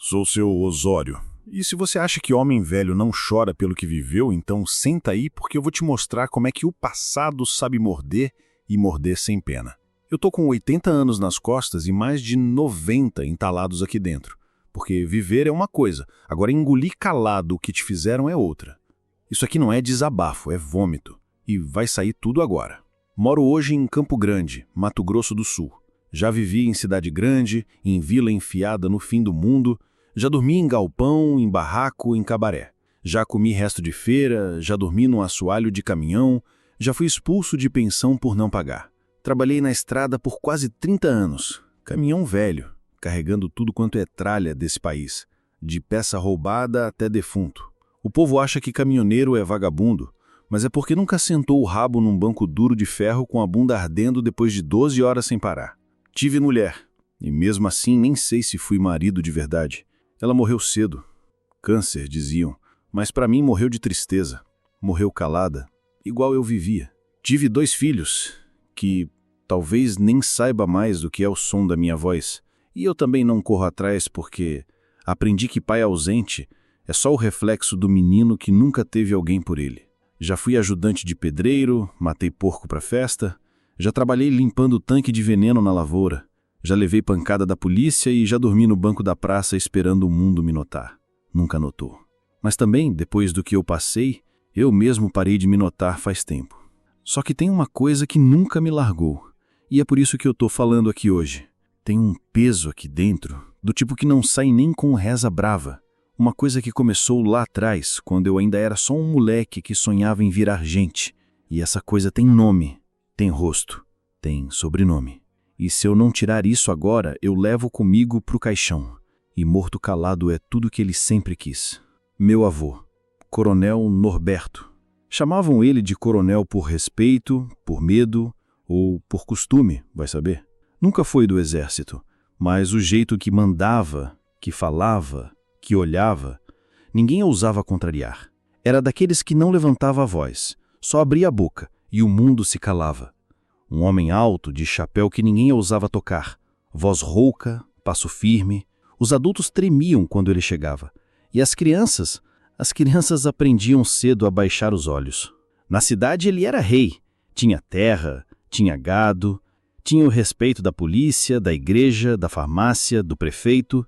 Sou seu Osório. E se você acha que homem velho não chora pelo que viveu, então senta aí porque eu vou te mostrar como é que o passado sabe morder e morder sem pena. Eu tô com 80 anos nas costas e mais de 90 entalados aqui dentro. Porque viver é uma coisa, agora engolir calado o que te fizeram é outra. Isso aqui não é desabafo, é vômito. E vai sair tudo agora. Moro hoje em Campo Grande, Mato Grosso do Sul. Já vivi em cidade grande, em vila enfiada no fim do mundo. Já dormi em galpão, em barraco, em cabaré. Já comi resto de feira, já dormi num assoalho de caminhão. Já fui expulso de pensão por não pagar. Trabalhei na estrada por quase 30 anos. Caminhão velho, carregando tudo quanto é tralha desse país. De peça roubada até defunto. O povo acha que caminhoneiro é vagabundo, mas é porque nunca sentou o rabo num banco duro de ferro com a bunda ardendo depois de 12 horas sem parar. Tive mulher, e mesmo assim nem sei se fui marido de verdade. Ela morreu cedo. Câncer, diziam, mas pra mim morreu de tristeza. Morreu calada, igual eu vivia. Tive 2 filhos, que talvez nem saiba mais do que é o som da minha voz. E eu também não corro atrás porque aprendi que pai ausente é só o reflexo do menino que nunca teve alguém por ele. Já fui ajudante de pedreiro, matei porco pra festa, já trabalhei limpando tanque de veneno na lavoura, já levei pancada da polícia e já dormi no banco da praça esperando o mundo me notar. Nunca notou. Mas também, depois do que eu passei, eu mesmo parei de me notar faz tempo. Só que tem uma coisa que nunca me largou, e é por isso que eu tô falando aqui hoje. Tem um peso aqui dentro, do tipo que não sai nem com reza brava. Uma coisa que começou lá atrás, quando eu ainda era só um moleque que sonhava em virar gente. E essa coisa tem nome, tem rosto, tem sobrenome. E se eu não tirar isso agora, eu levo comigo pro caixão. E morto calado é tudo que ele sempre quis. Meu avô, Coronel Norberto. Chamavam ele de coronel por respeito, por medo ou por costume, vai saber. Nunca foi do exército, mas o jeito que mandava, que falava, que olhava, ninguém ousava contrariar. Era daqueles que não levantava a voz, só abria a boca e o mundo se calava. Um homem alto, de chapéu que ninguém ousava tocar, voz rouca, passo firme. Os adultos tremiam quando ele chegava. E as crianças aprendiam cedo a baixar os olhos. Na cidade ele era rei, tinha terra, tinha gado, tinha o respeito da polícia, da igreja, da farmácia, do prefeito.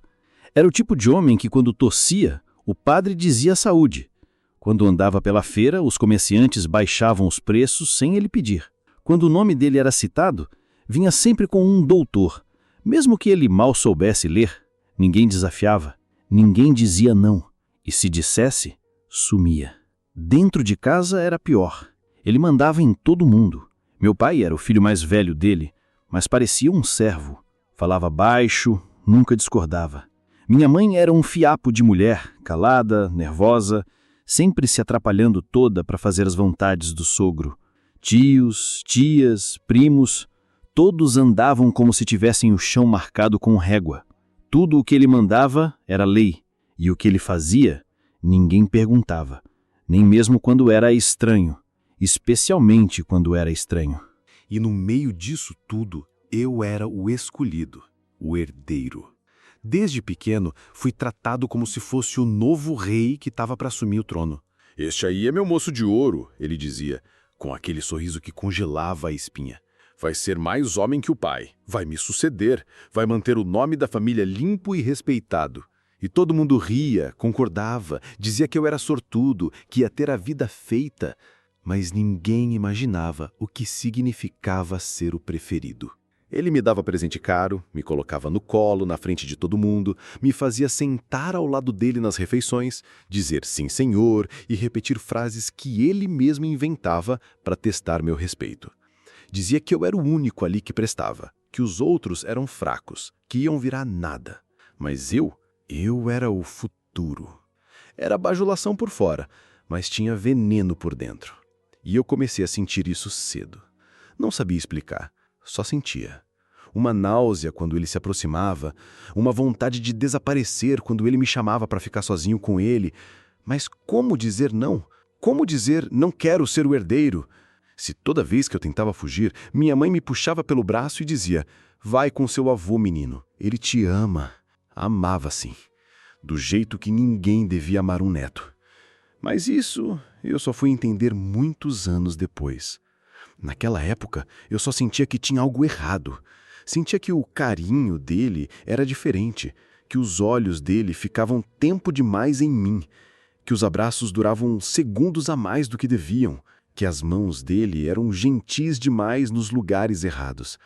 Era o tipo de homem que, quando tossia, o padre dizia saúde. Quando andava pela feira, os comerciantes baixavam os preços sem ele pedir. Quando o nome dele era citado, vinha sempre com um doutor. Mesmo que ele mal soubesse ler, ninguém desafiava, ninguém dizia não. E se dissesse, sumia. Dentro de casa era pior. Ele mandava em todo mundo. Meu pai era o filho mais velho dele, mas parecia um servo. Falava baixo, nunca discordava. Minha mãe era um fiapo de mulher, calada, nervosa, sempre se atrapalhando toda para fazer as vontades do sogro. Tios, tias, primos, todos andavam como se tivessem o chão marcado com régua. Tudo o que ele mandava era lei, e o que ele fazia, ninguém perguntava, nem mesmo quando era estranho, especialmente quando era estranho. E no meio disso tudo, eu era o escolhido, o herdeiro. Desde pequeno, fui tratado como se fosse o novo rei que estava para assumir o trono. "Este aí é meu moço de ouro", ele dizia, com aquele sorriso que congelava a espinha. "Vai ser mais homem que o pai, vai me suceder, vai manter o nome da família limpo e respeitado." E todo mundo ria, concordava, dizia que eu era sortudo, que ia ter a vida feita, mas ninguém imaginava o que significava ser o preferido. Ele me dava presente caro, me colocava no colo, na frente de todo mundo, me fazia sentar ao lado dele nas refeições, dizer sim senhor e repetir frases que ele mesmo inventava para testar meu respeito. Dizia que eu era o único ali que prestava, que os outros eram fracos, que iam virar nada. Mas eu era o futuro. Era bajulação por fora, mas tinha veneno por dentro. E eu comecei a sentir isso cedo. Não sabia explicar. Só sentia. Uma náusea quando ele se aproximava, uma vontade de desaparecer quando ele me chamava para ficar sozinho com ele. Mas como dizer não? Como dizer não quero ser o herdeiro? Se toda vez que eu tentava fugir, minha mãe me puxava pelo braço e dizia: "Vai com seu avô, menino. Ele te ama." Amava sim. do jeito que ninguém devia amar um neto. Mas isso eu só fui entender muitos anos depois. Naquela época, eu só sentia que tinha algo errado. Sentia que o carinho dele era diferente, que os olhos dele ficavam tempo demais em mim, que os abraços duravam segundos a mais do que deviam, que as mãos dele eram gentis demais nos lugares errados.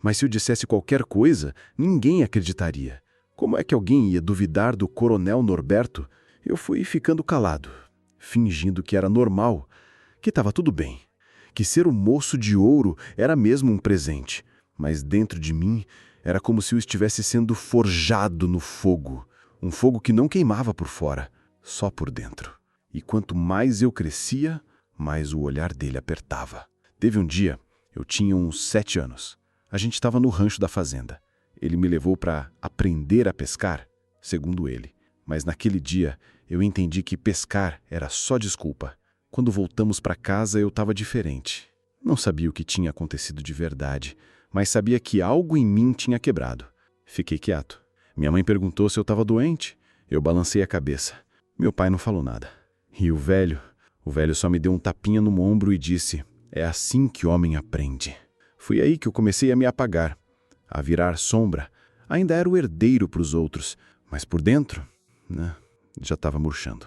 Mas se eu dissesse qualquer coisa, ninguém acreditaria. Como é que alguém ia duvidar do Coronel Norberto? Eu fui ficando calado, fingindo que era normal, que estava tudo bem, que ser o moço de ouro era mesmo um presente. Mas dentro de mim era como se eu estivesse sendo forjado no fogo, um fogo que não queimava por fora, só por dentro. E quanto mais eu crescia, mais o olhar dele apertava. Teve um dia, eu tinha uns 7 anos. A gente estava no rancho da fazenda. Ele me levou para aprender a pescar, segundo ele. Mas naquele dia, eu entendi que pescar era só desculpa. Quando voltamos para casa, eu estava diferente. Não sabia o que tinha acontecido de verdade, mas sabia que algo em mim tinha quebrado. Fiquei quieto. Minha mãe perguntou se eu estava doente. Eu balancei a cabeça. Meu pai não falou nada. E o velho só me deu um tapinha no ombro e disse: "É assim que o homem aprende." Foi aí que eu comecei a me apagar, a virar sombra. Ainda era o herdeiro para os outros, mas por dentro, né, já estava murchando.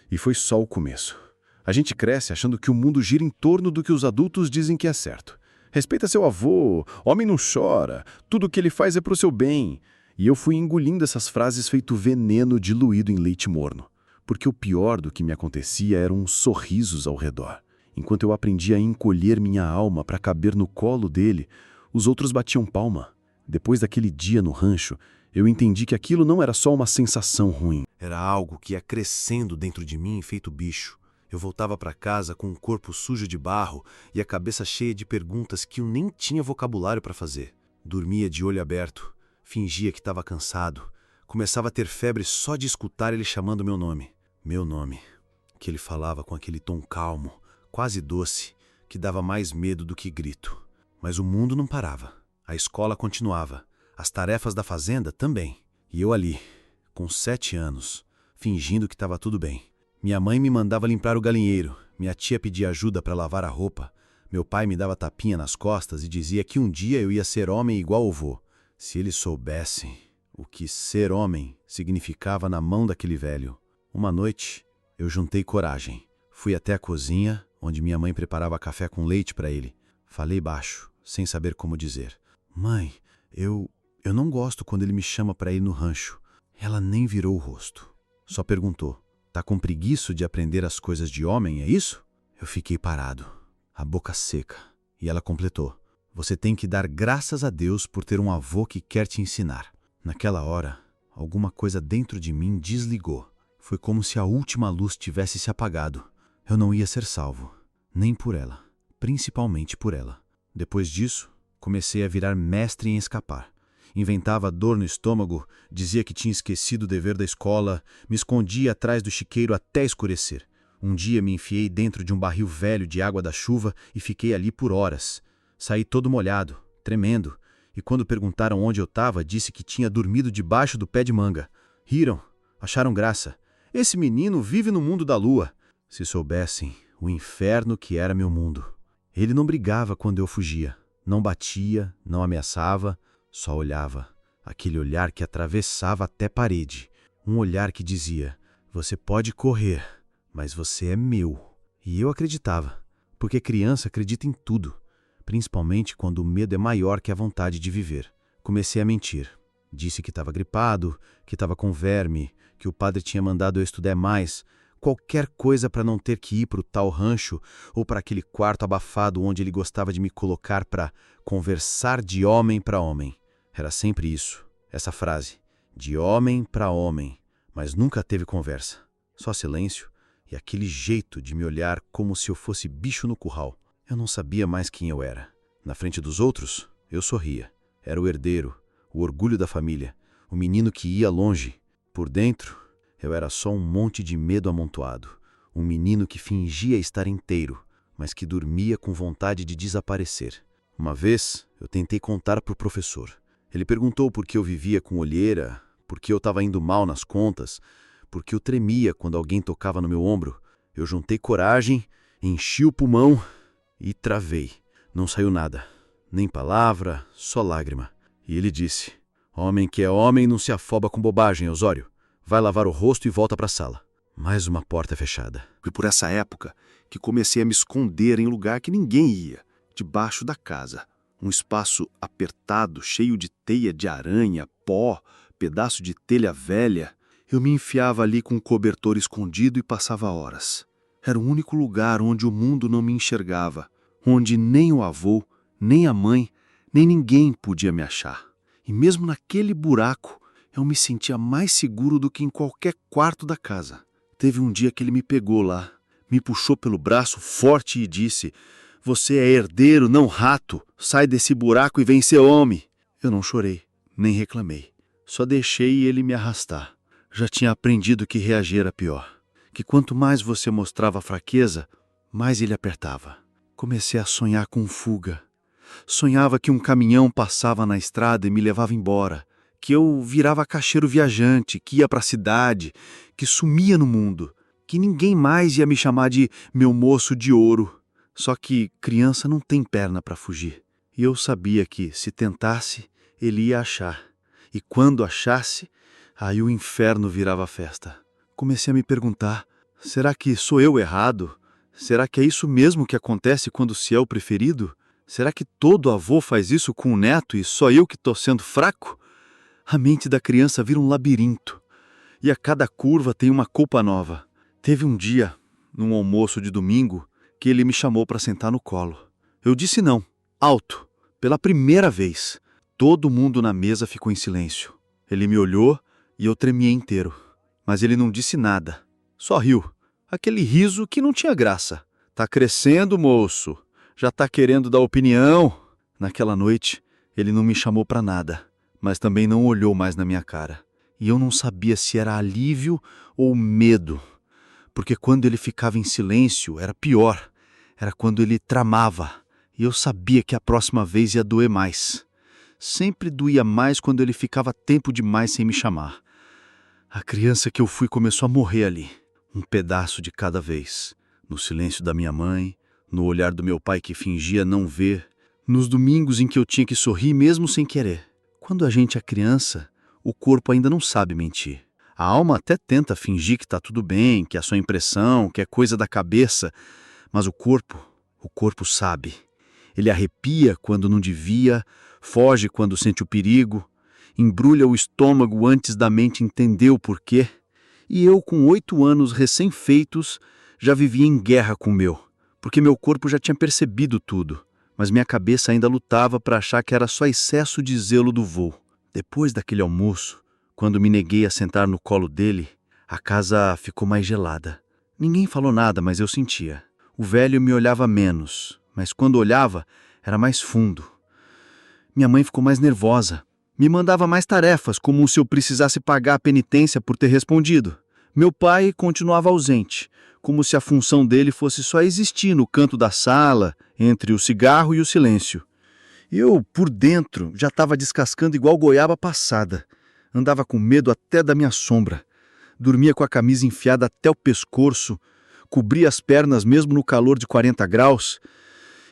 E foi só o começo. A gente cresce achando que o mundo gira em torno do que os adultos dizem que é certo. Respeita seu avô, homem não chora, tudo o que ele faz é pro seu bem. E eu fui engolindo essas frases feito veneno diluído em leite morno. Porque o pior do que me acontecia eram os sorrisos ao redor. Enquanto eu aprendia a encolher minha alma para caber no colo dele, os outros batiam palma. Depois daquele dia no rancho, eu entendi que aquilo não era só uma sensação ruim. Era algo que ia crescendo dentro de mim feito bicho. Eu voltava para casa com o corpo sujo de barro e a cabeça cheia de perguntas que eu nem tinha vocabulário para fazer. Dormia de olho aberto, fingia que estava cansado. Começava a ter febre só de escutar ele chamando meu nome. Meu nome, que ele falava com aquele tom calmo, quase doce, que dava mais medo do que grito. Mas o mundo não parava. A escola continuava. As tarefas da fazenda também. E eu ali, com 7 anos, fingindo que estava tudo bem. Minha mãe me mandava limpar o galinheiro. Minha tia pedia ajuda para lavar a roupa. Meu pai me dava tapinha nas costas e dizia que um dia eu ia ser homem igual o vô. Se ele soubesse o que ser homem significava na mão daquele velho. Uma noite, eu juntei coragem. Fui até a cozinha, onde minha mãe preparava café com leite para ele. Falei baixo, sem saber como dizer: "Mãe, eu não gosto quando ele me chama para ir no rancho." Ela nem virou o rosto. Só perguntou: "Tá com preguiça de aprender as coisas de homem, é isso?" Eu fiquei parado, a boca seca. E ela completou: "Você tem que dar graças a Deus por ter um avô que quer te ensinar." Naquela hora, alguma coisa dentro de mim desligou. Foi como se a última luz tivesse se apagado. Eu não ia ser salvo, nem por ela, principalmente por ela. Depois disso, comecei a virar mestre em escapar. Inventava dor no estômago, dizia que tinha esquecido o dever da escola, me escondia atrás do chiqueiro até escurecer. Um dia me enfiei dentro de um barril velho de água da chuva e fiquei ali por horas. Saí todo molhado, tremendo, e quando perguntaram onde eu estava, disse que tinha dormido debaixo do pé de manga. Riram, acharam graça. Esse menino vive no mundo da lua. Se soubessem o inferno que era meu mundo. Ele não brigava quando eu fugia, não batia, não ameaçava, só olhava. Aquele olhar que atravessava até parede. Um olhar que dizia: "Você pode correr, mas você é meu." E eu acreditava, porque criança acredita em tudo, principalmente quando o medo é maior que a vontade de viver. Comecei a mentir. Disse que estava gripado, que estava com verme, que o padre tinha mandado eu estudar mais, qualquer coisa para não ter que ir para o tal rancho ou para aquele quarto abafado onde ele gostava de me colocar para conversar de homem para homem. Era sempre isso, essa frase, de homem para homem, mas nunca teve conversa, só silêncio e aquele jeito de me olhar como se eu fosse bicho no curral. Eu não sabia mais quem eu era. Na frente dos outros, eu sorria. Era o herdeiro, o orgulho da família, o menino que ia longe. Por dentro, eu era só um monte de medo amontoado. Um menino que fingia estar inteiro, mas que dormia com vontade de desaparecer. Uma vez, eu tentei contar para o professor. Ele perguntou por que eu vivia com olheira, porque eu estava indo mal nas contas, porque eu tremia quando alguém tocava no meu ombro. Eu juntei coragem, enchi o pulmão e travei. Não saiu nada, nem palavra, só lágrima. E ele disse: homem que é homem não se afoba com bobagem, Osório. Vai lavar o rosto e volta para a sala. Mais uma porta fechada. Foi por essa época que comecei a me esconder em um lugar que ninguém ia, debaixo da casa. Um espaço apertado, cheio de teia de aranha, pó, pedaço de telha velha. Eu me enfiava ali com um cobertor escondido e passava horas. Era o único lugar onde o mundo não me enxergava, onde nem o avô, nem a mãe, nem ninguém podia me achar. E mesmo naquele buraco, eu me sentia mais seguro do que em qualquer quarto da casa. Teve um dia que ele me pegou lá, me puxou pelo braço forte e disse: você é herdeiro, não rato. Sai desse buraco e vem ser homem. Eu não chorei, nem reclamei. Só deixei ele me arrastar. Já tinha aprendido que reagir era pior. Que quanto mais você mostrava fraqueza, mais ele apertava. Comecei a sonhar com fuga. Sonhava que um caminhão passava na estrada e me levava embora. Que eu virava caixeiro viajante, que ia para a cidade, que sumia no mundo. Que ninguém mais ia me chamar de meu moço de ouro. Só que criança não tem perna para fugir. E eu sabia que, se tentasse, ele ia achar. E quando achasse, aí o inferno virava festa. Comecei a me perguntar: será que sou eu errado? Será que é isso mesmo que acontece quando se é o preferido? Será que todo avô faz isso com o neto e só eu que estou sendo fraco? A mente da criança vira um labirinto. E a cada curva tem uma culpa nova. Teve um dia, num almoço de domingo, que ele me chamou para sentar no colo. Eu disse não, alto, pela primeira vez. Todo mundo na mesa ficou em silêncio. Ele me olhou e eu tremia inteiro. Mas ele não disse nada, só riu. Aquele riso que não tinha graça. Tá crescendo, moço. Já tá querendo dar opinião. Naquela noite, ele não me chamou para nada, mas também não olhou mais na minha cara. E eu não sabia se era alívio ou medo. Porque quando ele ficava em silêncio, era pior. Era quando ele tramava, e eu sabia que a próxima vez ia doer mais. Sempre doía mais quando ele ficava tempo demais sem me chamar. A criança que eu fui começou a morrer ali, um pedaço de cada vez. No silêncio da minha mãe, no olhar do meu pai que fingia não ver, nos domingos em que eu tinha que sorrir mesmo sem querer. Quando a gente é criança, o corpo ainda não sabe mentir. A alma até tenta fingir que está tudo bem, que é só impressão, que é coisa da cabeça. Mas o corpo sabe. Ele arrepia quando não devia, foge quando sente o perigo, embrulha o estômago antes da mente entender o porquê. E eu, com 8 anos recém-feitos, já vivia em guerra com o meu, porque meu corpo já tinha percebido tudo, mas minha cabeça ainda lutava para achar que era só excesso de zelo do vô. Depois daquele almoço, quando me neguei a sentar no colo dele, a casa ficou mais gelada. Ninguém falou nada, mas eu sentia. O velho me olhava menos, mas quando olhava, era mais fundo. Minha mãe ficou mais nervosa. Me mandava mais tarefas, como se eu precisasse pagar a penitência por ter respondido. Meu pai continuava ausente, como se a função dele fosse só existir no canto da sala, entre o cigarro e o silêncio. Eu, por dentro, já estava descascando igual goiaba passada. Andava com medo até da minha sombra. Dormia com a camisa enfiada até o pescoço, cobria as pernas mesmo no calor de 40 graus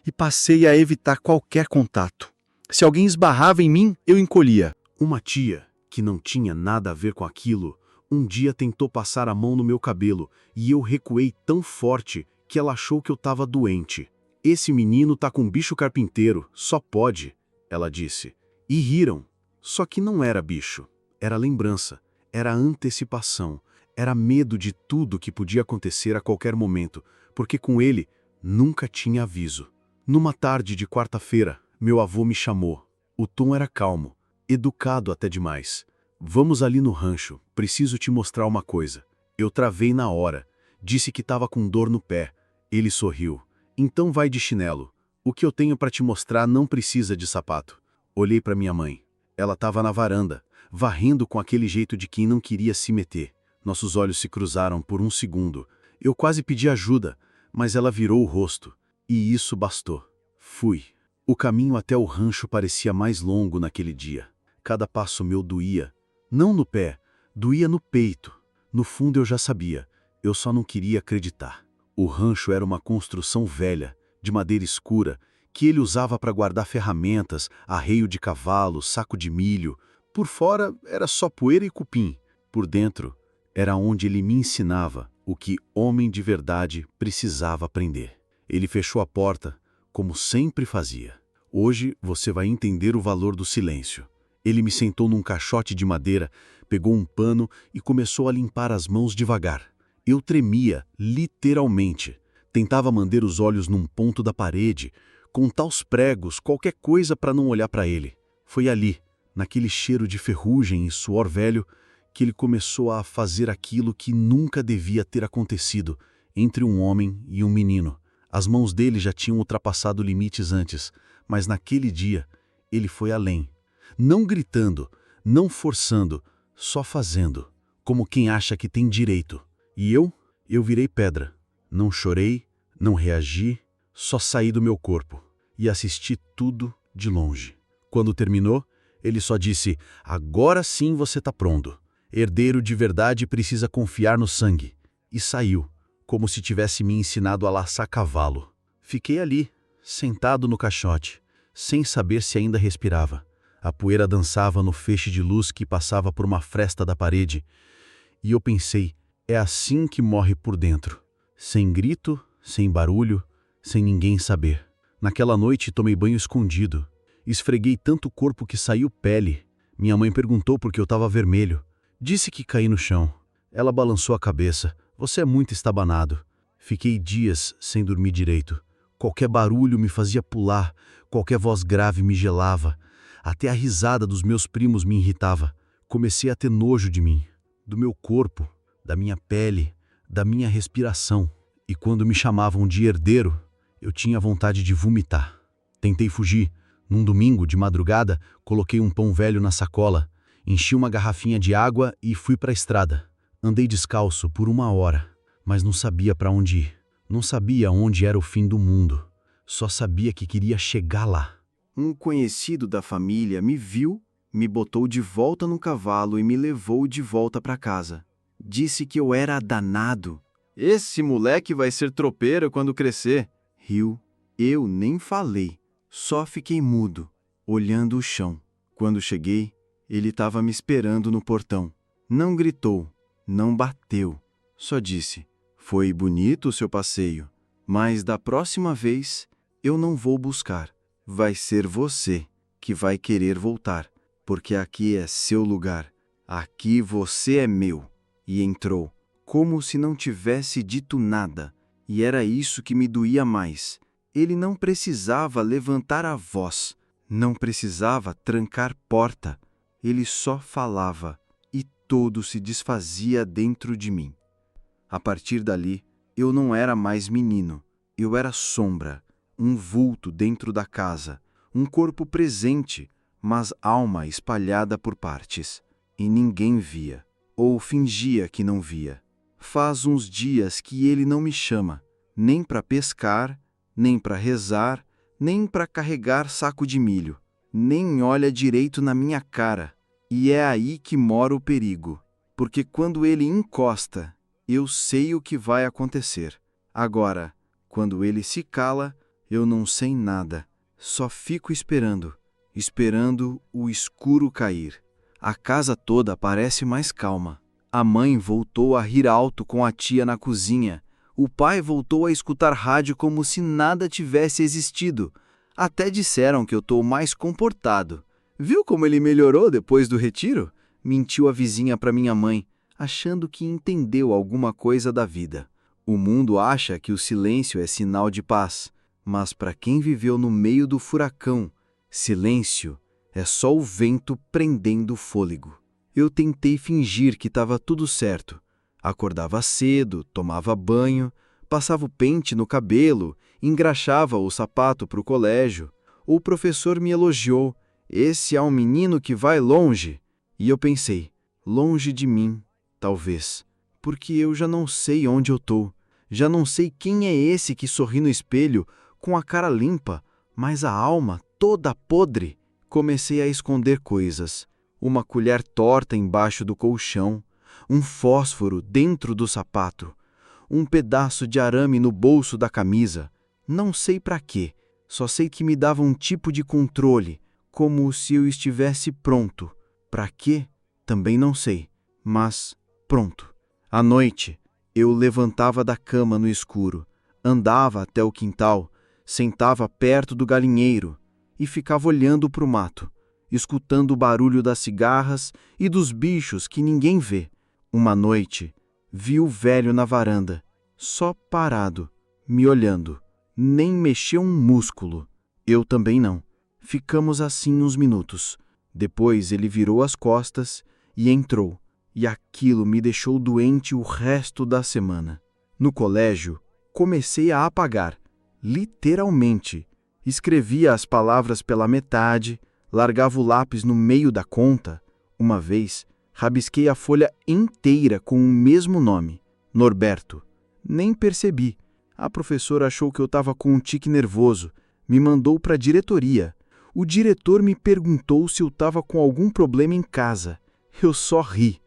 e passei a evitar qualquer contato. Se alguém esbarrava em mim, eu encolhia. Uma tia, que não tinha nada a ver com aquilo, um dia tentou passar a mão no meu cabelo e eu recuei tão forte que ela achou que eu estava doente. Esse menino tá com bicho carpinteiro, só pode, ela disse. E riram. Só que não era bicho, era lembrança, era antecipação, era medo de tudo que podia acontecer a qualquer momento, porque com ele nunca tinha aviso. Numa tarde de quarta-feira, meu avô me chamou. O tom era calmo, educado até demais. Vamos ali no rancho, preciso te mostrar uma coisa. Eu travei na hora, disse que estava com dor no pé. Ele sorriu. Então vai de chinelo. O que eu tenho para te mostrar não precisa de sapato. Olhei para minha mãe. Ela estava na varanda, varrendo com aquele jeito de quem não queria se meter. Nossos olhos se cruzaram por um segundo. Eu quase pedi ajuda, mas ela virou o rosto. E isso bastou. Fui. O caminho até o rancho parecia mais longo naquele dia. Cada passo meu doía. Não no pé, doía no peito. No fundo eu já sabia, eu só não queria acreditar. O rancho era uma construção velha, de madeira escura, que ele usava para guardar ferramentas, arreio de cavalo, saco de milho. Por fora era só poeira e cupim. Por dentro era onde ele me ensinava o que homem de verdade precisava aprender. Ele fechou a porta, como sempre fazia. Hoje você vai entender o valor do silêncio. Ele me sentou num caixote de madeira, pegou um pano e começou a limpar as mãos devagar. Eu tremia, literalmente. Tentava manter os olhos num ponto da parede, contar os pregos, qualquer coisa para não olhar para ele. Foi ali, naquele cheiro de ferrugem e suor velho, que ele começou a fazer aquilo que nunca devia ter acontecido entre um homem e um menino. As mãos dele já tinham ultrapassado limites antes, mas naquele dia ele foi além. Não gritando, não forçando, só fazendo, como quem acha que tem direito. E eu virei pedra. Não chorei, não reagi, só saí do meu corpo e assisti tudo de longe. Quando terminou, ele só disse: "Agora sim você está pronto. Herdeiro de verdade precisa confiar no sangue." E saiu, como se tivesse me ensinado a laçar cavalo. Fiquei ali, sentado no caixote, sem saber se ainda respirava. A poeira dançava no feixe de luz que passava por uma fresta da parede. E eu pensei, é assim que morre por dentro. Sem grito, sem barulho, sem ninguém saber. Naquela noite tomei banho escondido. Esfreguei tanto o corpo que saiu pele. Minha mãe perguntou por que eu estava vermelho. Disse que caí no chão. Ela balançou a cabeça. "Você é muito estabanado." Fiquei dias sem dormir direito. Qualquer barulho me fazia pular, qualquer voz grave me gelava. Até a risada dos meus primos me irritava. Comecei a ter nojo de mim, do meu corpo, da minha pele, da minha respiração. E quando me chamavam de herdeiro, eu tinha vontade de vomitar. Tentei fugir. Num domingo, de madrugada, coloquei um pão velho na sacola, enchi uma garrafinha de água e fui para a estrada. Andei descalço por 1 hora, mas não sabia para onde ir. Não sabia onde era o fim do mundo. Só sabia que queria chegar lá. Um conhecido da família me viu, me botou de volta no cavalo e me levou de volta para casa. Disse que eu era danado. "Esse moleque vai ser tropeiro quando crescer." Riu. Eu nem falei, só fiquei mudo, olhando o chão. Quando cheguei, ele estava me esperando no portão. Não gritou, não bateu, só disse: "Foi bonito o seu passeio, mas da próxima vez eu não vou buscar. Vai ser você que vai querer voltar, porque aqui é seu lugar. Aqui você é meu." E entrou, como se não tivesse dito nada. E era isso que me doía mais. Ele não precisava levantar a voz, não precisava trancar porta. Ele só falava e tudo se desfazia dentro de mim. A partir dali, eu não era mais menino. Eu era sombra, um vulto dentro da casa, um corpo presente, mas alma espalhada por partes. E ninguém via, ou fingia que não via. Faz uns dias que ele não me chama, nem para pescar, nem para rezar, nem para carregar saco de milho, nem olha direito na minha cara. E é aí que mora o perigo, porque quando ele encosta, eu sei o que vai acontecer. Agora, quando ele se cala, eu não sei nada, só fico esperando o escuro cair. A casa toda parece mais calma. A mãe voltou a rir alto com a tia na cozinha. O pai voltou a escutar rádio como se nada tivesse existido. Até disseram que eu estou mais comportado. "Viu como ele melhorou depois do retiro?" mentiu a vizinha para minha mãe, achando que entendeu alguma coisa da vida. O mundo acha que o silêncio é sinal de paz, mas para quem viveu no meio do furacão, silêncio é só o vento prendendo o fôlego. Eu tentei fingir que estava tudo certo. Acordava cedo, tomava banho, passava o pente no cabelo, engraxava o sapato para o colégio. O professor me elogiou: "Esse é um menino que vai longe." E eu pensei, longe de mim, talvez, porque eu já não sei onde eu estou. Já não sei quem é esse que sorri no espelho com a cara limpa, mas a alma toda podre. Comecei a esconder coisas. uma colher torta embaixo do colchão, um fósforo dentro do sapato, um pedaço de arame no bolso da camisa. Não sei para quê, só sei que me dava um tipo de controle, como se eu estivesse pronto. Para quê? Também não sei, mas pronto. À noite, eu levantava da cama no escuro, andava até o quintal, sentava perto do galinheiro e ficava olhando para o mato, escutando o barulho das cigarras e dos bichos que ninguém vê. Uma noite, vi o velho na varanda, só parado, me olhando. Nem mexeu um músculo. Eu também não. Ficamos assim uns minutos. Depois ele virou as costas e entrou, e aquilo me deixou doente o resto da semana. No colégio, comecei a apagar, literalmente. Escrevia as palavras pela metade, largava o lápis no meio da conta. Uma vez, rabisquei a folha inteira com o mesmo nome, Norberto. Nem percebi. A professora achou que eu estava com um tique nervoso, me mandou para a diretoria. O diretor me perguntou se eu estava com algum problema em casa. Eu só ri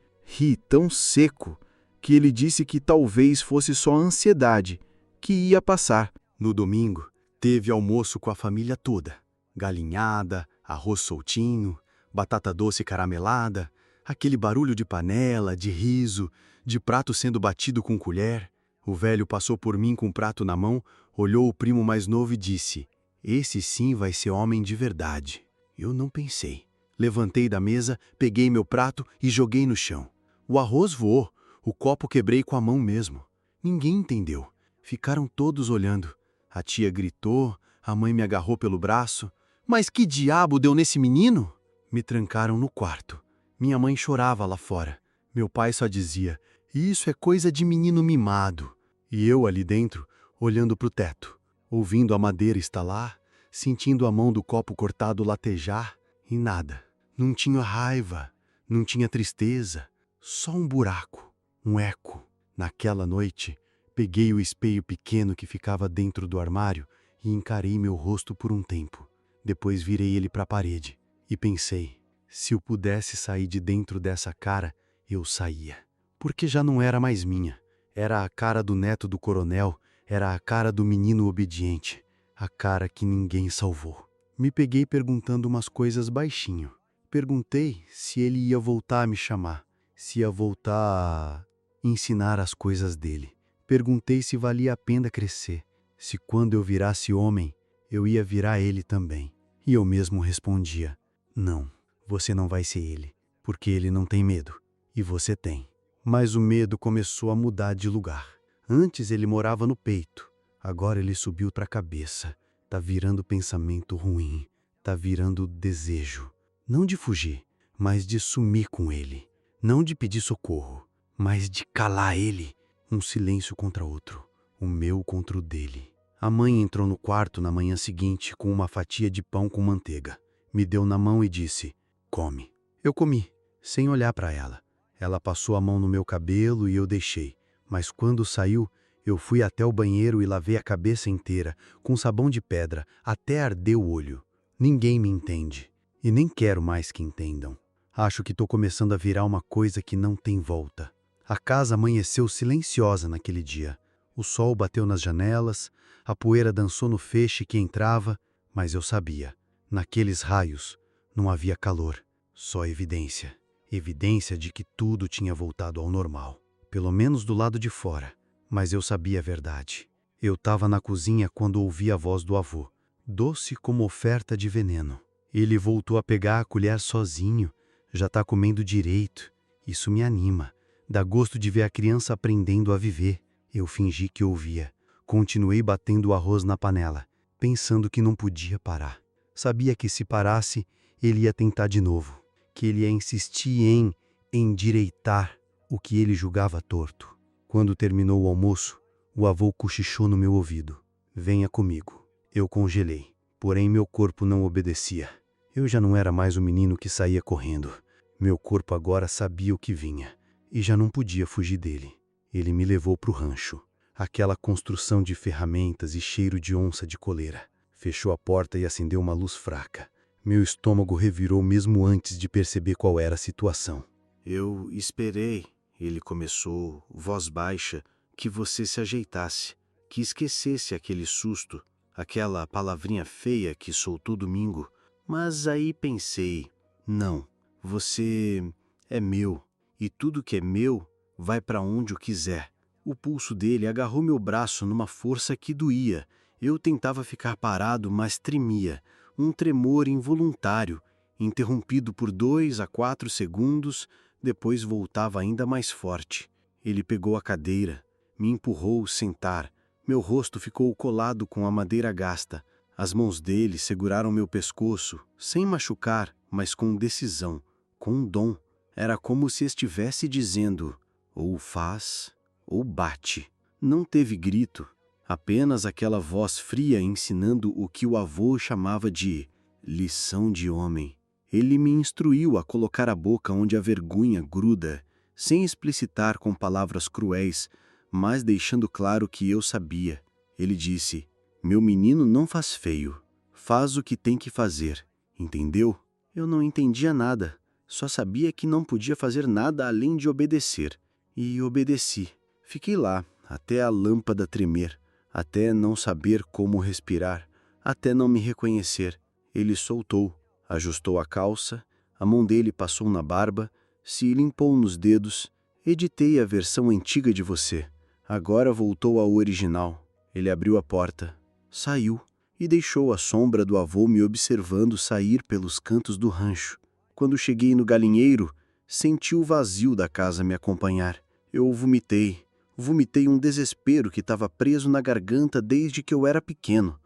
tão seco, que ele disse que talvez fosse só ansiedade, que ia passar. No domingo, teve almoço com a família toda. Galinhada, arroz soltinho, batata doce caramelada, aquele barulho de panela, de riso, de prato sendo batido com colher. O velho passou por mim com o prato na mão, olhou o primo mais novo e disse: "Esse sim vai ser homem de verdade." Eu não pensei. Levantei da mesa, peguei meu prato e joguei no chão. O arroz voou, o copo quebrei com a mão mesmo. Ninguém entendeu. Ficaram todos olhando. A tia gritou, a mãe me agarrou pelo braço. "Mas que diabo deu nesse menino?" Me trancaram no quarto. Minha mãe chorava lá fora. Meu pai só dizia: "Isso é coisa de menino mimado." E eu ali dentro, olhando para o teto, ouvindo a madeira estalar, sentindo a mão do copo cortado latejar, e nada. Não tinha raiva, não tinha tristeza, só um buraco, um eco. Naquela noite, peguei o espelho pequeno que ficava dentro do armário e encarei meu rosto por um tempo. Depois virei ele para a parede e pensei, se eu pudesse sair de dentro dessa cara, eu saía. Porque já não era mais minha. Era a cara do neto do coronel, era a cara do menino obediente, a cara que ninguém salvou. Me peguei perguntando umas coisas baixinho. Perguntei se ele ia voltar a me chamar, se ia voltar a ensinar as coisas dele. Perguntei se valia a pena crescer, se quando eu virasse homem, eu ia virar ele também. E eu mesmo respondia: "Não, você não vai ser ele, porque ele não tem medo, e você tem." Mas o medo começou a mudar de lugar. Antes ele morava no peito, agora ele subiu para a cabeça. Tá virando pensamento ruim, tá virando desejo. Não de fugir, mas de sumir com ele. Não de pedir socorro, mas de calar ele. Um silêncio contra outro, o meu contra o dele. A mãe entrou no quarto na manhã seguinte com uma fatia de pão com manteiga. Me deu na mão e disse: "Come." Eu comi, sem olhar para ela. Ela passou a mão no meu cabelo e eu deixei. Mas quando saiu, eu fui até o banheiro e lavei a cabeça inteira, com sabão de pedra, até arder o olho. Ninguém me entende. E nem quero mais que entendam. Acho que estou começando a virar uma coisa que não tem volta. A casa amanheceu silenciosa naquele dia. O sol bateu nas janelas, a poeira dançou no feixe que entrava, mas eu sabia, naqueles raios não havia calor, só evidência. Evidência de que tudo tinha voltado ao normal, pelo menos do lado de fora. Mas eu sabia a verdade. Eu estava na cozinha quando ouvi a voz do avô, doce como oferta de veneno. Ele voltou a pegar a colher sozinho, já está comendo direito. Isso me anima, dá gosto de ver a criança aprendendo a viver. Eu fingi que ouvia. Continuei batendo o arroz na panela, pensando que não podia parar. Sabia que se parasse, ele ia tentar de novo, que ele ia insistir em endireitar o que ele julgava torto. Quando terminou o almoço, o avô cochichou no meu ouvido: "Venha comigo." Eu congelei, porém meu corpo não obedecia. Eu já não era mais o menino que saía correndo. Meu corpo agora sabia o que vinha, e já não podia fugir dele. Ele me levou para o rancho, aquela construção de ferramentas e cheiro de onça de coleira. Fechou a porta e acendeu uma luz fraca. Meu estômago revirou mesmo antes de perceber qual era a situação. Eu esperei, ele começou, voz baixa, que você se ajeitasse, que esquecesse aquele susto, aquela palavrinha feia que soltou domingo. Mas aí pensei, não, você é meu, e tudo que é meu vai para onde eu quiser. O pulso dele agarrou meu braço numa força que doía. Eu tentava ficar parado, mas tremia. Um tremor involuntário, interrompido por 2 a 4 segundos, depois voltava ainda mais forte. Ele pegou a cadeira, me empurrou sentar. Meu rosto ficou colado com a madeira gasta. As mãos dele seguraram meu pescoço, sem machucar, mas com decisão, com um dom. Era como se estivesse dizendo, ou faz, ou bate. Não teve grito, apenas aquela voz fria ensinando o que o avô chamava de lição de homem. Ele me instruiu a colocar a boca onde a vergonha gruda, sem explicitar com palavras cruéis, mas deixando claro que eu sabia. Ele disse, meu menino não faz feio, faz o que tem que fazer, entendeu? Eu não entendia nada, só sabia que não podia fazer nada além de obedecer. E obedeci. Fiquei lá, até a lâmpada tremer, até não saber como respirar, até não me reconhecer. Ele soltou, ajustou a calça, a mão dele passou na barba, se limpou nos dedos. Editei a versão antiga de você. Agora voltou ao original. Ele abriu a porta, saiu e deixou a sombra do avô me observando sair pelos cantos do rancho. Quando cheguei no galinheiro, senti o vazio da casa me acompanhar. Eu vomitei um desespero que estava preso na garganta desde que eu era pequeno.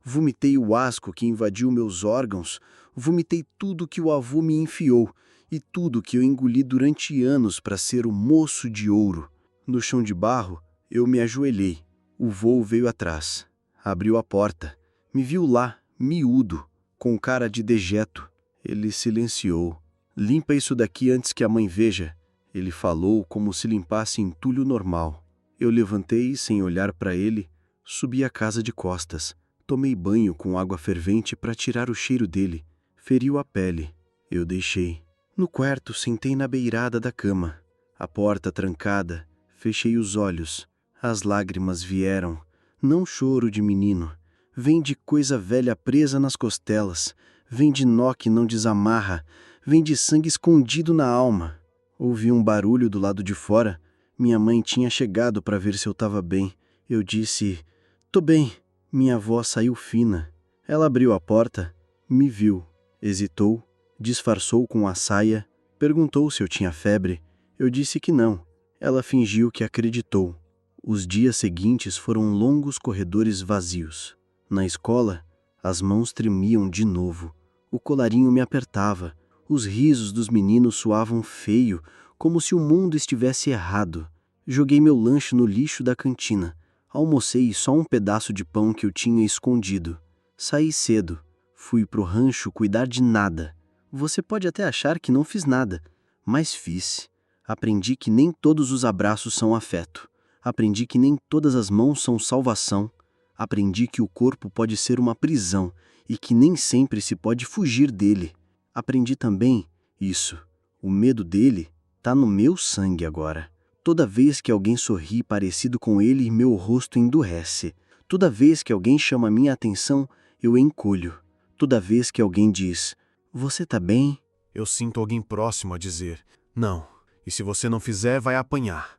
Vomitei o asco que invadiu meus órgãos, vomitei tudo que o avô me enfiou e tudo que eu engoli durante anos para ser o moço de ouro. No chão de barro, eu me ajoelhei. O vô veio atrás, abriu a porta, me viu lá, miúdo, com cara de dejeto. Ele silenciou. Limpa isso daqui antes que a mãe veja. Ele falou como se limpasse entulho normal. Eu levantei sem olhar para ele, subi a casa de costas. Tomei banho com água fervente para tirar o cheiro dele. Feriu a pele. Eu deixei. No quarto, sentei na beirada da cama. A porta trancada. Fechei os olhos. As lágrimas vieram. Não choro de menino. Vem de coisa velha presa nas costelas. Vem de nó que não desamarra. Vem de sangue escondido na alma. Ouvi um barulho do lado de fora. Minha mãe tinha chegado para ver se eu estava bem. Eu disse, tô bem. Minha avó saiu fina. Ela abriu a porta, me viu, hesitou, disfarçou com a saia, perguntou se eu tinha febre. Eu disse que não. Ela fingiu que acreditou. Os dias seguintes foram longos corredores vazios. Na escola, as mãos tremiam de novo. O colarinho me apertava. Os risos dos meninos soavam feio, como se o mundo estivesse errado. Joguei meu lanche no lixo da cantina. Almocei só um pedaço de pão que eu tinha escondido. Saí cedo. Fui pro rancho cuidar de nada. Você pode até achar que não fiz nada, mas fiz. Aprendi que nem todos os abraços são afeto. Aprendi que nem todas as mãos são salvação. Aprendi que o corpo pode ser uma prisão e que nem sempre se pode fugir dele. Aprendi também isso. O medo dele tá no meu sangue agora. Toda vez que alguém sorri parecido com ele, meu rosto endurece. Toda vez que alguém chama minha atenção, eu encolho. Toda vez que alguém diz, você tá bem? Eu sinto alguém próximo a dizer, não, e se você não fizer, vai apanhar.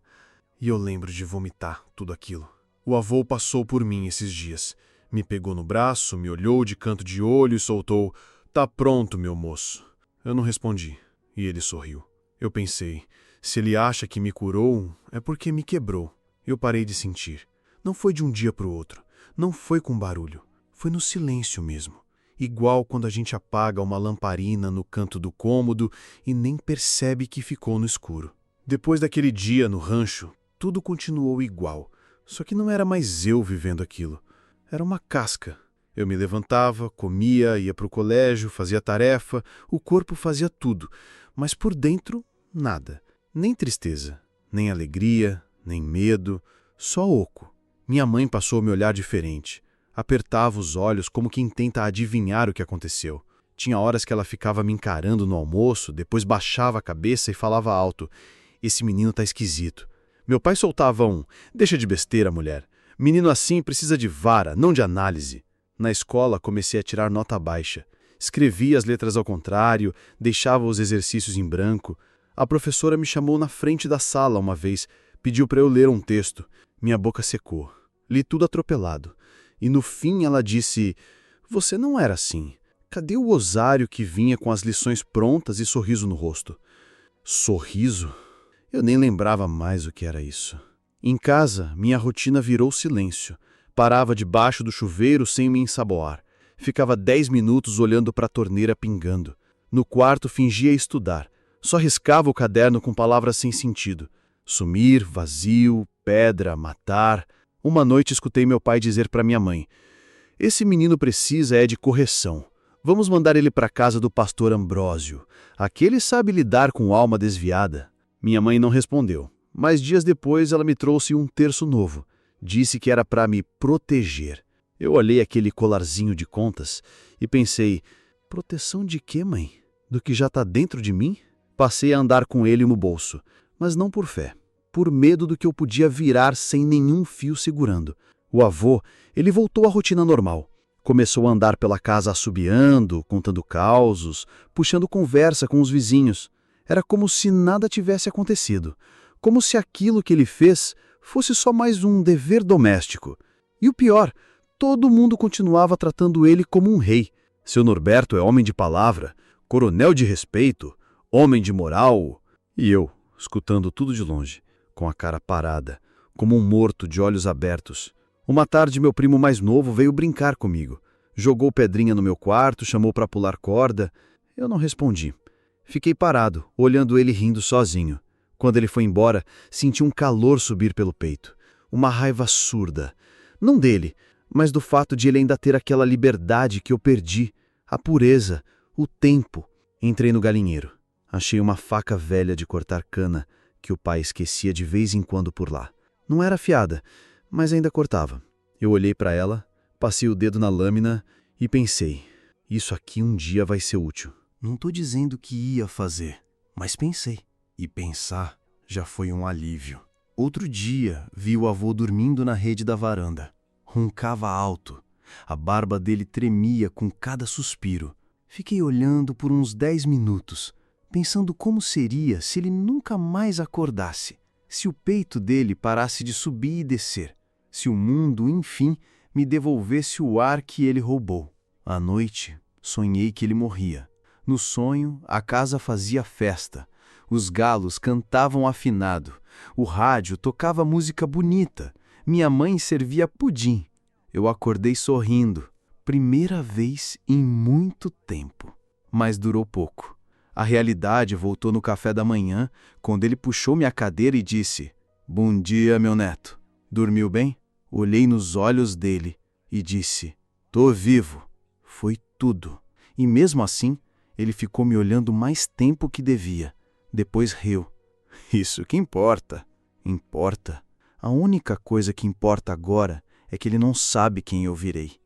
E eu lembro de vomitar tudo aquilo. O avô passou por mim esses dias. Me pegou no braço, me olhou de canto de olho e soltou, tá pronto, meu moço. Eu não respondi, e ele sorriu. Eu pensei, se ele acha que me curou, é porque me quebrou. Eu parei de sentir. Não foi de um dia para o outro. Não foi com barulho. Foi no silêncio mesmo. Igual quando a gente apaga uma lamparina no canto do cômodo e nem percebe que ficou no escuro. Depois daquele dia no rancho, tudo continuou igual. Só que não era mais eu vivendo aquilo. Era uma casca. Eu me levantava, comia, ia para o colégio, fazia tarefa, o corpo fazia tudo. Mas por dentro, nada. Nem tristeza, nem alegria, nem medo, só oco. Minha mãe passou a me olhar diferente. Apertava os olhos como quem tenta adivinhar o que aconteceu. Tinha horas que ela ficava me encarando no almoço, depois baixava a cabeça e falava alto: "Esse menino tá esquisito." Meu pai soltava um: "Deixa de besteira, mulher. Menino assim precisa de vara, não de análise." Na escola comecei a tirar nota baixa. Escrevia as letras ao contrário, deixava os exercícios em branco. A professora me chamou na frente da sala uma vez, pediu para eu ler um texto. Minha boca secou. Li tudo atropelado. E no fim ela disse: "Você não era assim. Cadê o osário que vinha com as lições prontas e sorriso no rosto?" Sorriso? Eu nem lembrava mais o que era isso. Em casa, minha rotina virou silêncio. Parava debaixo do chuveiro sem me ensaboar. Ficava 10 minutos olhando para a torneira pingando. No quarto fingia estudar. Só riscava o caderno com palavras sem sentido. Sumir, vazio, pedra, matar. Uma noite escutei meu pai dizer para minha mãe: "Esse menino precisa de correção. Vamos mandar ele para a casa do pastor Ambrósio. Aquele sabe lidar com alma desviada." Minha mãe não respondeu, mas dias depois ela me trouxe um terço novo. Disse que era para me proteger. Eu olhei aquele colarzinho de contas e pensei: proteção de quê, mãe? Do que já está dentro de mim? Passei a andar com ele no bolso, mas não por fé, por medo do que eu podia virar sem nenhum fio segurando. O avô, ele voltou à rotina normal. Começou a andar pela casa assobiando, contando causos, puxando conversa com os vizinhos. Era como se nada tivesse acontecido, como se aquilo que ele fez fosse só mais um dever doméstico. E o pior, todo mundo continuava tratando ele como um rei. Seu Norberto é homem de palavra, coronel de respeito, homem de moral. E eu, escutando tudo de longe, com a cara parada, como um morto de olhos abertos. Uma tarde, meu primo mais novo veio brincar comigo. Jogou pedrinha no meu quarto, chamou para pular corda. Eu não respondi. Fiquei parado, olhando ele rindo sozinho. Quando ele foi embora, senti um calor subir pelo peito. Uma raiva surda. Não dele, mas do fato de ele ainda ter aquela liberdade que eu perdi. A pureza, o tempo. Entrei no galinheiro. Achei uma faca velha de cortar cana, que o pai esquecia de vez em quando por lá. Não era afiada, mas ainda cortava. Eu olhei para ela, passei o dedo na lâmina e pensei: isso aqui um dia vai ser útil. Não estou dizendo que ia fazer, mas pensei. E pensar já foi um alívio. Outro dia, vi o avô dormindo na rede da varanda. Roncava alto. A barba dele tremia com cada suspiro. Fiquei olhando por uns 10 minutos, pensando como seria se ele nunca mais acordasse, se o peito dele parasse de subir e descer, se o mundo, enfim, me devolvesse o ar que ele roubou. À noite, sonhei que ele morria. No sonho, a casa fazia festa. Os galos cantavam afinado. O rádio tocava música bonita. Minha mãe servia pudim. Eu acordei sorrindo. Primeira vez em muito tempo. Mas durou pouco. A realidade voltou no café da manhã, quando ele puxou minha cadeira e disse: "Bom dia, meu neto. Dormiu bem?" Olhei nos olhos dele e disse: "Tô vivo." Foi tudo. E mesmo assim, ele ficou me olhando mais tempo que devia. Depois riu. Isso que importa. Importa. A única coisa que importa agora é que ele não sabe quem eu virei.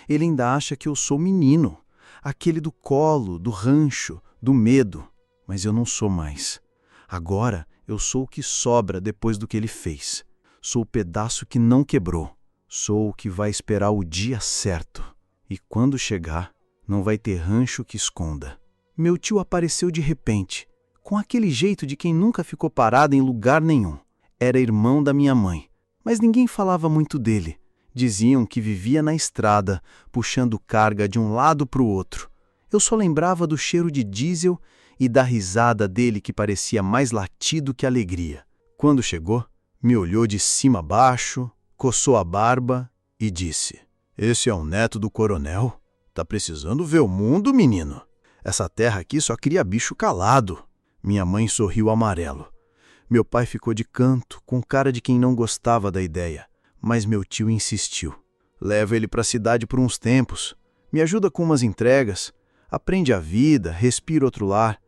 Ele ainda acha que eu sou menino, aquele do colo, do rancho, do medo. Mas eu não sou mais. Agora eu sou o que sobra depois do que ele fez. Sou o pedaço que não quebrou. Sou o que vai esperar o dia certo. E quando chegar, não vai ter rancho que esconda. Meu tio apareceu de repente, com aquele jeito de quem nunca ficou parado em lugar nenhum. Era irmão da minha mãe, mas ninguém falava muito dele. Diziam que vivia na estrada, puxando carga de um lado para o outro. Eu só lembrava do cheiro de diesel e da risada dele que parecia mais latido que alegria. Quando chegou, me olhou de cima a baixo, coçou a barba e disse: "Esse é o neto do coronel? Tá precisando ver o mundo, menino. Essa terra aqui só cria bicho calado." Minha mãe sorriu amarelo. Meu pai ficou de canto, com cara de quem não gostava da ideia. Mas meu tio insistiu. "Leva ele para a cidade por uns tempos. Me ajuda com umas entregas. Aprende a vida, respira outro lar."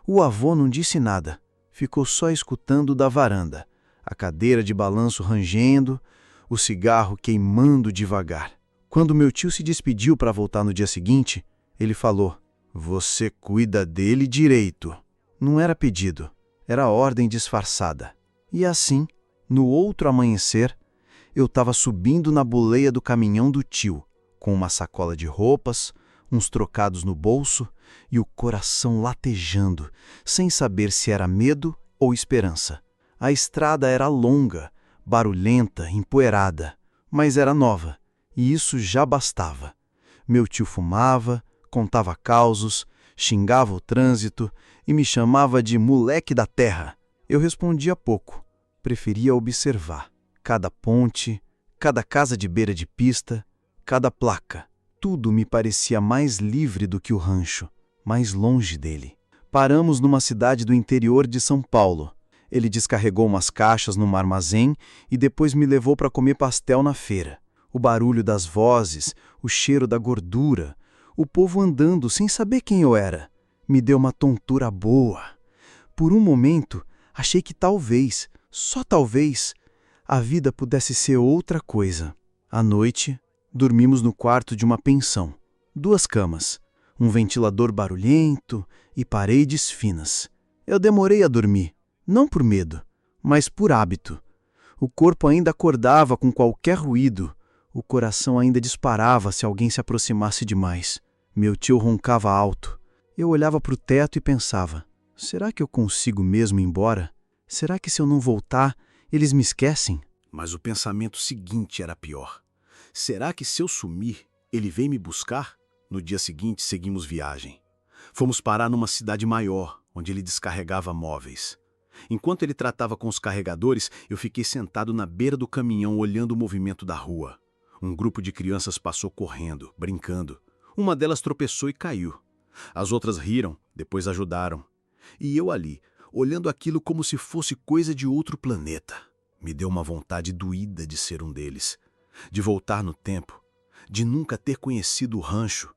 O avô não disse nada. Ficou só escutando da varanda. A cadeira de balanço rangendo, o cigarro queimando devagar. Quando meu tio se despediu para voltar no dia seguinte, ele falou: Você cuida dele direito. Não era pedido, era ordem disfarçada. E assim, no outro amanhecer, eu estava subindo na boleia do caminhão do tio, com uma sacola de roupas, uns trocados no bolso e o coração latejando, sem saber se era medo ou esperança. A estrada era longa, barulhenta, empoeirada, mas era nova, e isso já bastava. Meu tio fumava, contava causos, xingava o trânsito e me chamava de moleque da terra. Eu respondia pouco, preferia observar. Cada ponte, cada casa de beira de pista, cada placa. Tudo me parecia mais livre do que o rancho, mais longe dele. Paramos numa cidade do interior de São Paulo. Ele descarregou umas caixas num armazém e depois me levou para comer pastel na feira. O barulho das vozes, o cheiro da gordura, o povo andando sem saber quem eu era, me deu uma tontura boa. Por um momento, achei que talvez, só talvez, a vida pudesse ser outra coisa. À noite, dormimos no quarto de uma pensão. 2 camas, um ventilador barulhento e paredes finas. Eu demorei a dormir, não por medo, mas por hábito. O corpo ainda acordava com qualquer ruído, o coração ainda disparava se alguém se aproximasse demais. Meu tio roncava alto. Eu olhava para o teto e pensava, será que eu consigo mesmo ir embora? Será que se eu não voltar, eles me esquecem? Mas o pensamento seguinte era pior. Será que se eu sumir, ele vem me buscar? No dia seguinte, seguimos viagem. Fomos parar numa cidade maior, onde ele descarregava móveis. Enquanto ele tratava com os carregadores, eu fiquei sentado na beira do caminhão olhando o movimento da rua. Um grupo de crianças passou correndo, brincando. Uma delas tropeçou e caiu. As outras riram, depois ajudaram. E eu ali, olhando aquilo como se fosse coisa de outro planeta. Me deu uma vontade doída de ser um deles. De voltar no tempo. De nunca ter conhecido o rancho.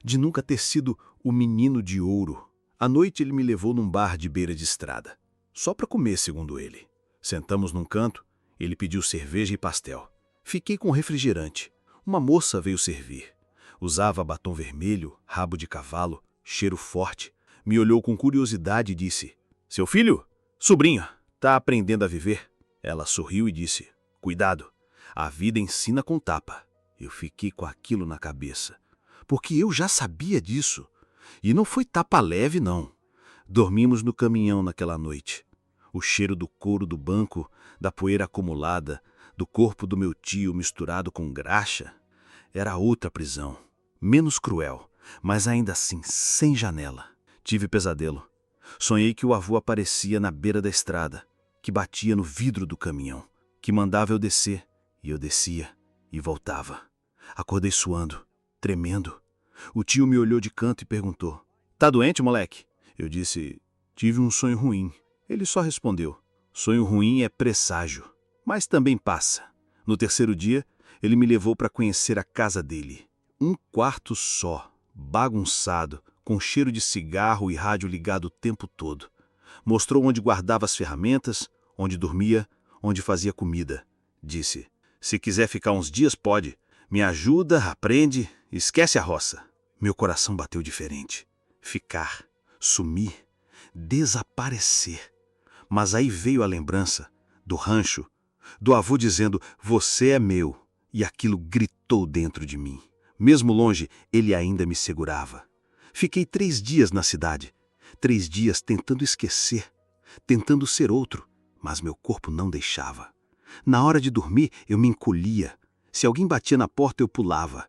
De nunca ter sido o menino de ouro. À noite ele me levou num bar de beira de estrada. Só para comer, segundo ele. Sentamos num canto, ele pediu cerveja e pastel. Fiquei com refrigerante. Uma moça veio servir. Usava batom vermelho, rabo de cavalo, cheiro forte. Me olhou com curiosidade e disse, seu filho? Sobrinha, tá aprendendo a viver? Ela sorriu e disse, cuidado, a vida ensina com tapa. Eu fiquei com aquilo na cabeça, porque eu já sabia disso. E não foi tapa leve, não. Dormimos no caminhão naquela noite. O cheiro do couro do banco, da poeira acumulada, do corpo do meu tio misturado com graxa, era outra prisão. Menos cruel, mas ainda assim sem janela. Tive pesadelo. Sonhei que o avô aparecia na beira da estrada, que batia no vidro do caminhão, que mandava eu descer, e eu descia e voltava. Acordei suando, tremendo. O tio me olhou de canto e perguntou, tá doente, moleque? Eu disse, tive um sonho ruim. Ele só respondeu, sonho ruim é presságio, mas também passa. No terceiro dia, ele me levou para conhecer a casa dele. Um quarto só, bagunçado, com cheiro de cigarro e rádio ligado o tempo todo. Mostrou onde guardava as ferramentas, onde dormia, onde fazia comida. Disse, se quiser ficar uns dias pode. Me ajuda, aprende, esquece a roça. Meu coração bateu diferente. Ficar, sumir, desaparecer. Mas aí veio a lembrança do rancho, do avô dizendo, você é meu. E aquilo gritou dentro de mim. Mesmo longe, ele ainda me segurava. Fiquei 3 dias na cidade. 3 dias tentando esquecer, tentando ser outro, mas meu corpo não deixava. Na hora de dormir, eu me encolhia. Se alguém batia na porta, eu pulava.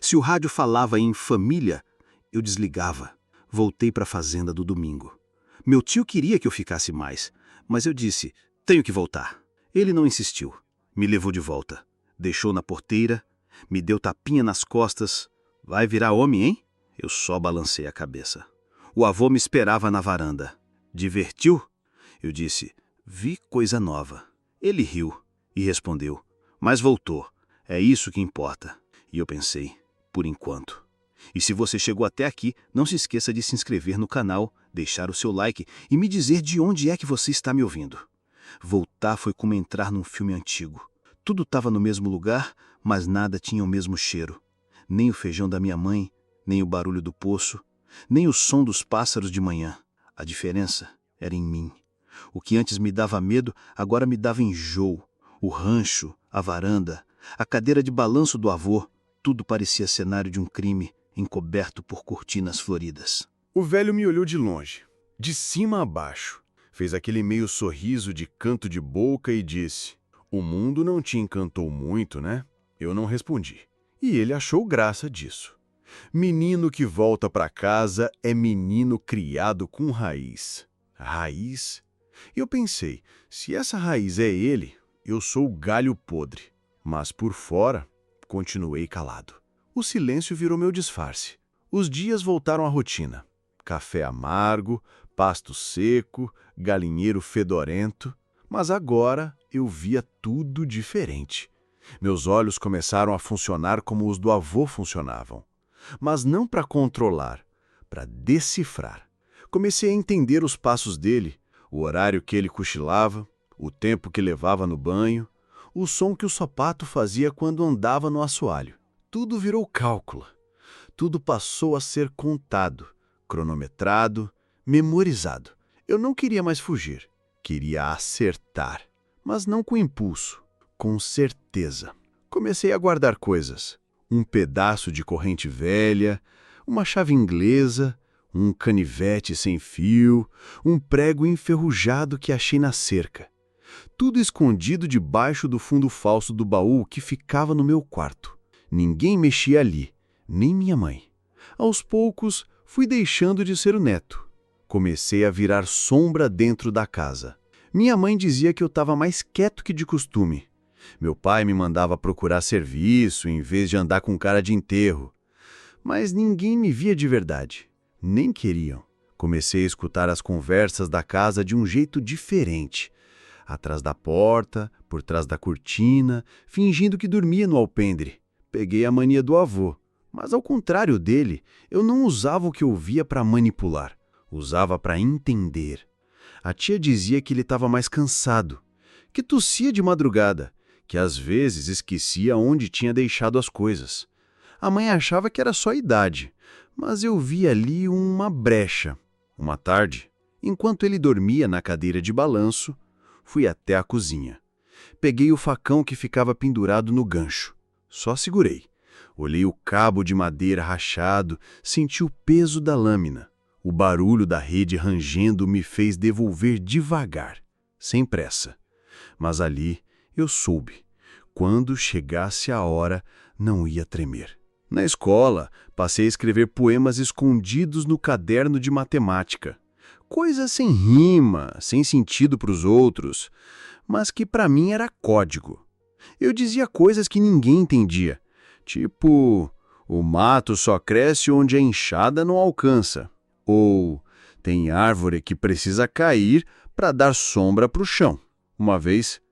Se o rádio falava em família, eu desligava. Voltei para a fazenda do domingo. Meu tio queria que eu ficasse mais, mas eu disse, tenho que voltar. Ele não insistiu. Me levou de volta. Deixou na porteira, me deu tapinha nas costas. Vai virar homem, hein? Eu só balancei a cabeça. O avô me esperava na varanda. Divertiu? Eu disse, vi coisa nova. Ele riu e respondeu, mas voltou. É isso que importa. E eu pensei, por enquanto. E se você chegou até aqui, não se esqueça de se inscrever no canal, deixar o seu like e me dizer de onde é que você está me ouvindo. Voltar foi como entrar num filme antigo. Tudo estava no mesmo lugar, mas nada tinha o mesmo cheiro. Nem o feijão da minha mãe, nem o barulho do poço, nem o som dos pássaros de manhã. A diferença era em mim. O que antes me dava medo, agora me dava enjoo. O rancho, a varanda, a cadeira de balanço do avô, tudo parecia cenário de um crime encoberto por cortinas floridas. O velho me olhou de longe, de cima a baixo, fez aquele meio sorriso de canto de boca e disse: "O mundo não te encantou muito, né?" Eu não respondi. E ele achou graça disso. Menino que volta para casa é menino criado com raiz. Raiz? E eu pensei, se essa raiz é ele, eu sou o galho podre. Mas por fora, continuei calado. O silêncio virou meu disfarce. Os dias voltaram à rotina. Café amargo, pasto seco, galinheiro fedorento. Mas agora eu via tudo diferente. Meus olhos começaram a funcionar como os do avô funcionavam. Mas não para controlar, para decifrar. Comecei a entender os passos dele, o horário que ele cochilava, o tempo que levava no banho, o som que o sapato fazia quando andava no assoalho. Tudo virou cálculo. Tudo passou a ser contado, cronometrado, memorizado. Eu não queria mais fugir. Queria acertar, mas não com impulso, com certeza. Comecei a guardar coisas. Um pedaço de corrente velha, uma chave inglesa, um canivete sem fio, um prego enferrujado que achei na cerca. Tudo escondido debaixo do fundo falso do baú que ficava no meu quarto. Ninguém mexia ali, nem minha mãe. Aos poucos, fui deixando de ser o neto. Comecei a virar sombra dentro da casa. Minha mãe dizia que eu estava mais quieto que de costume. Meu pai me mandava procurar serviço em vez de andar com cara de enterro. Mas ninguém me via de verdade. Nem queriam. Comecei a escutar as conversas da casa de um jeito diferente. Atrás da porta, por trás da cortina, fingindo que dormia no alpendre. Peguei a mania do avô. Mas ao contrário dele, eu não usava o que ouvia para manipular. Usava para entender. A tia dizia que ele estava mais cansado, que tossia de madrugada, que às vezes esquecia onde tinha deixado as coisas. A mãe achava que era só idade, mas eu via ali uma brecha. Uma tarde, enquanto ele dormia na cadeira de balanço, fui até a cozinha. Peguei o facão que ficava pendurado no gancho. Só segurei. Olhei o cabo de madeira rachado, senti o peso da lâmina. O barulho da rede rangendo me fez devolver devagar, sem pressa. Mas ali eu soube. Quando chegasse a hora, não ia tremer. Na escola, passei a escrever poemas escondidos no caderno de matemática. Coisas sem rima, sem sentido para os outros, mas que para mim era código. Eu dizia coisas que ninguém entendia, tipo, o mato só cresce onde a enxada não alcança. Ou, tem árvore que precisa cair para dar sombra para o chão. Uma vez,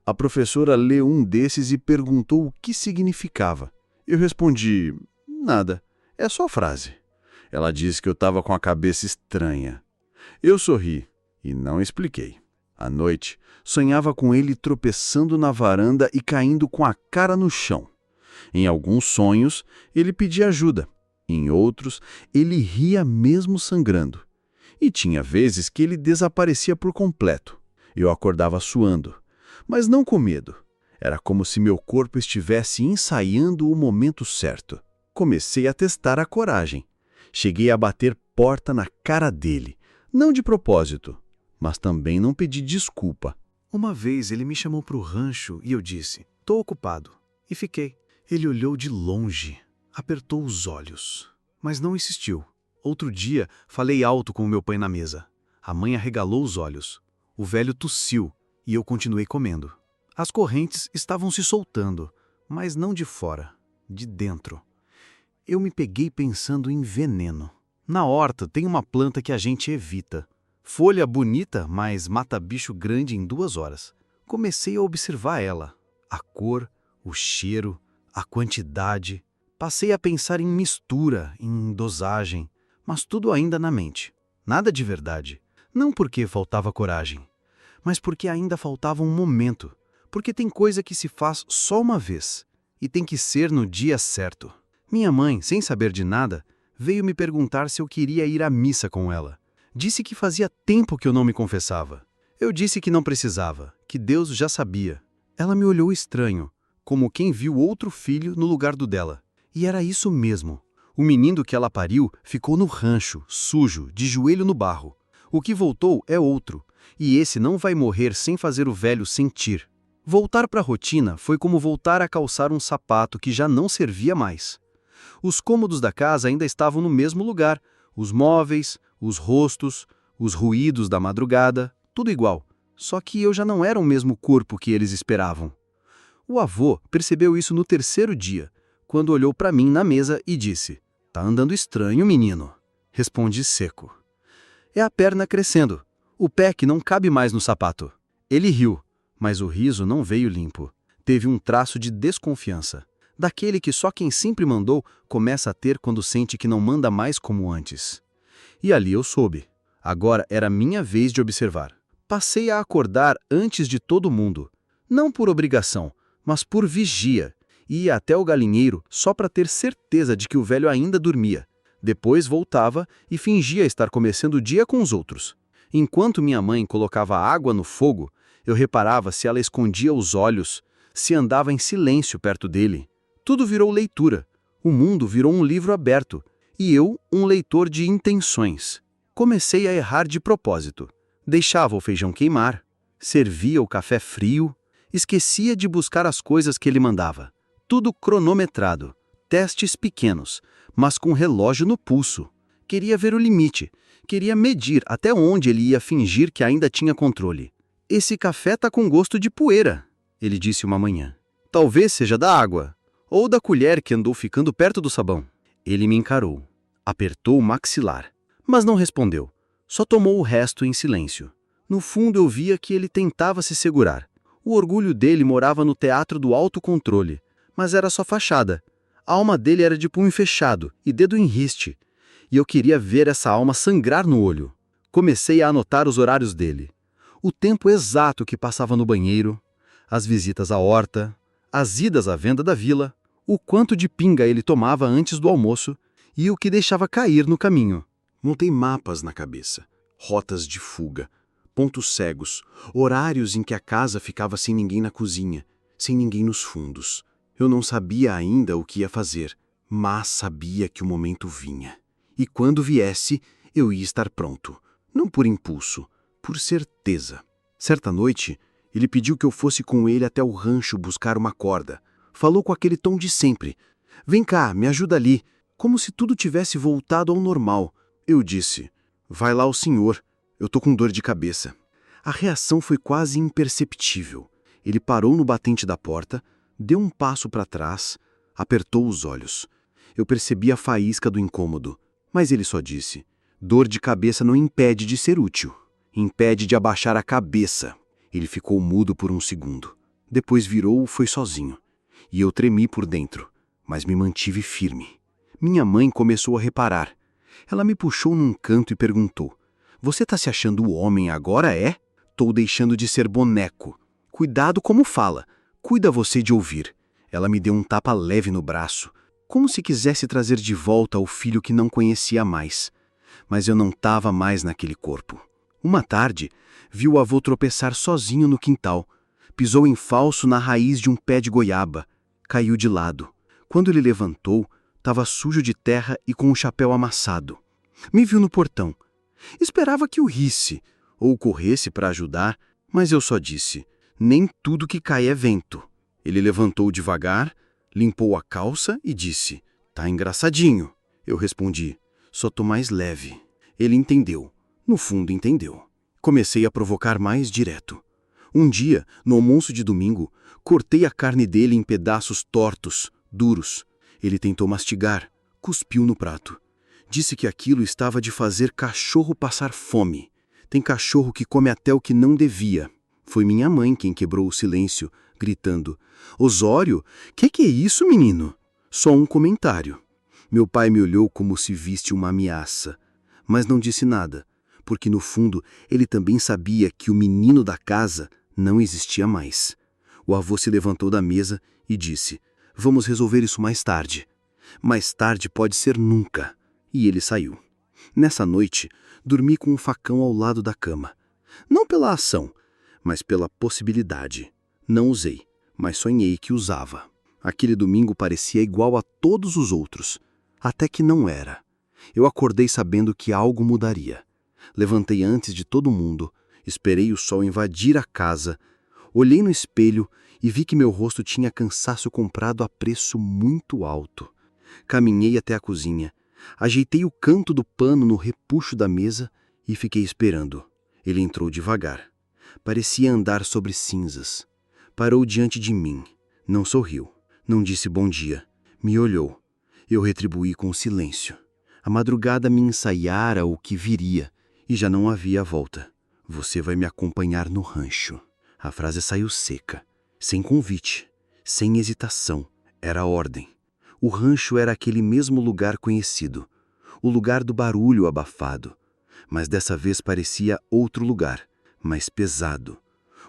a professora leu um desses e perguntou o que significava. Eu respondi, nada, é só frase. Ela disse que eu estava com a cabeça estranha. Eu sorri e não expliquei. À noite, sonhava com ele tropeçando na varanda e caindo com a cara no chão. Em alguns sonhos, ele pedia ajuda. Em outros, ele ria mesmo sangrando. E tinha vezes que ele desaparecia por completo. Eu acordava suando, mas não com medo. Era como se meu corpo estivesse ensaiando o momento certo. Comecei a testar a coragem. Cheguei a bater porta na cara dele, não de propósito, mas também não pedi desculpa. Uma vez ele me chamou para o rancho e eu disse, "Tô ocupado." E fiquei. Ele olhou de longe. Apertou os olhos, mas não insistiu. Outro dia, falei alto com o meu pai na mesa. A mãe arregalou os olhos. O velho tossiu e eu continuei comendo. As correntes estavam se soltando, mas não de fora, de dentro. Eu me peguei pensando em veneno. Na horta tem uma planta que a gente evita. Folha bonita, mas mata bicho grande em 2 horas. Comecei a observar ela. A cor, o cheiro, a quantidade. Passei a pensar em mistura, em dosagem, mas tudo ainda na mente. Nada de verdade. Não porque faltava coragem, mas porque ainda faltava um momento. Porque tem coisa que se faz só uma vez, e tem que ser no dia certo. Minha mãe, sem saber de nada, Veio me perguntar se eu queria ir à missa com ela. Disse que fazia tempo que eu não me confessava. Eu disse que não precisava, que Deus já sabia. Ela me olhou estranho, como quem viu outro filho no lugar do dela. E era isso mesmo. O menino que ela pariu ficou no rancho, sujo, de joelho no barro. O que voltou é outro, e esse não vai morrer sem fazer o velho sentir. Voltar para a rotina foi como voltar a calçar um sapato que já não servia mais. Os cômodos da casa ainda estavam no mesmo lugar, os móveis, os rostos, os ruídos da madrugada, tudo igual, só que eu já não era o mesmo corpo que eles esperavam. O avô percebeu isso no terceiro dia, quando olhou para mim na mesa e disse: "Tá andando estranho, menino." Respondi seco: "É a perna crescendo, o pé que não cabe mais no sapato." Ele riu, mas o riso não veio limpo. Teve um traço de desconfiança, daquele que só quem sempre mandou começa a ter quando sente que não manda mais como antes. E ali eu soube. Agora era minha vez de observar. Passei a acordar antes de todo mundo, não por obrigação, mas por vigia. Ia até o galinheiro só para ter certeza de que o velho ainda dormia. Depois voltava e fingia estar começando o dia com os outros. Enquanto minha mãe colocava água no fogo, eu reparava se ela escondia os olhos, se andava em silêncio perto dele. Tudo virou leitura. O mundo virou um livro aberto, e eu um leitor de intenções. Comecei a errar de propósito. Deixava o feijão queimar, servia o café frio, esquecia de buscar as coisas que ele mandava. Tudo cronometrado, testes pequenos, mas com relógio no pulso. Queria ver o limite, queria medir até onde ele ia fingir que ainda tinha controle. "Esse café tá com gosto de poeira", ele disse uma manhã. "Talvez seja da água, ou da colher que andou ficando perto do sabão." Ele me encarou, apertou o maxilar, mas não respondeu. Só tomou o resto em silêncio. No fundo eu via que ele tentava se segurar. O orgulho dele morava no teatro do autocontrole, mas era só fachada. A alma dele era de punho fechado e dedo em riste, e eu queria ver essa alma sangrar no olho. Comecei a anotar os horários dele. O tempo exato que passava no banheiro, as visitas à horta, as idas à venda da vila, o quanto de pinga ele tomava antes do almoço e o que deixava cair no caminho. Montei mapas na cabeça, rotas de fuga, pontos cegos, horários em que a casa ficava sem ninguém na cozinha, sem ninguém nos fundos. Eu não sabia ainda o que ia fazer, mas sabia que o momento vinha. E quando viesse, eu ia estar pronto. Não por impulso, por certeza. Certa noite, ele pediu que eu fosse com ele até o rancho buscar uma corda. Falou com aquele tom de sempre. "Vem cá, me ajuda ali", como se tudo tivesse voltado ao normal. Eu disse: "Vai lá o senhor, eu tô com dor de cabeça." A reação foi quase imperceptível. Ele parou no batente da porta, deu um passo para trás, apertou os olhos. Eu percebi a faísca do incômodo, mas ele só disse: "Dor de cabeça não impede de ser útil. Impede de abaixar a cabeça." Ele ficou mudo por um segundo. Depois virou e foi sozinho. E eu tremi por dentro, mas me mantive firme. Minha mãe começou a reparar. Ela me puxou num canto e perguntou: "Você tá se achando o homem agora, é? Tô deixando de ser boneco. Cuidado como fala. Cuida você de ouvir." Ela me deu um tapa leve no braço, como se quisesse trazer de volta o filho que não conhecia mais. Mas eu não estava mais naquele corpo. Uma tarde, vi o avô tropeçar sozinho no quintal. Pisou em falso na raiz de um pé de goiaba. Caiu de lado. Quando ele levantou, estava sujo de terra e com o chapéu amassado. Me viu no portão. Esperava que eu risse, ou corresse para ajudar, mas eu só disse: "Nem tudo que cai é vento." Ele levantou devagar, limpou a calça e disse: "Tá engraçadinho." Eu respondi: "Só tô mais leve." Ele entendeu. No fundo, entendeu. Comecei a provocar mais direto. Um dia, no almoço de domingo, cortei a carne dele em pedaços tortos, duros. Ele tentou mastigar, cuspiu no prato. Disse que aquilo estava de fazer cachorro passar fome. Tem cachorro que come até o que não devia. Foi minha mãe quem quebrou o silêncio, gritando: "Osório, que é isso, menino?" Só um comentário. Meu pai me olhou como se visse uma ameaça, mas não disse nada, porque no fundo ele também sabia que o menino da casa não existia mais. O avô se levantou da mesa e disse: "Vamos resolver isso mais tarde." Mais tarde pode ser nunca. E ele saiu. Nessa noite, dormi com um facão ao lado da cama. Não pela ação, mas pela possibilidade. Não usei, mas sonhei que usava. Aquele domingo parecia igual a todos os outros, até que não era. Eu acordei sabendo que algo mudaria. Levantei antes de todo mundo, esperei o sol invadir a casa, olhei no espelho e vi que meu rosto tinha cansaço comprado a preço muito alto. Caminhei até a cozinha, ajeitei o canto do pano no repuxo da mesa e fiquei esperando. Ele entrou devagar. Parecia andar sobre cinzas. Parou diante de mim. Não sorriu. Não disse bom dia. Me olhou. Eu retribuí com silêncio. A madrugada me ensaiara o que viria, e já não havia volta. Você vai me acompanhar no rancho. A frase saiu seca, sem convite, sem hesitação. Era ordem. O rancho era aquele mesmo lugar conhecido, o lugar do barulho abafado. Mas dessa vez parecia outro lugar, mais pesado.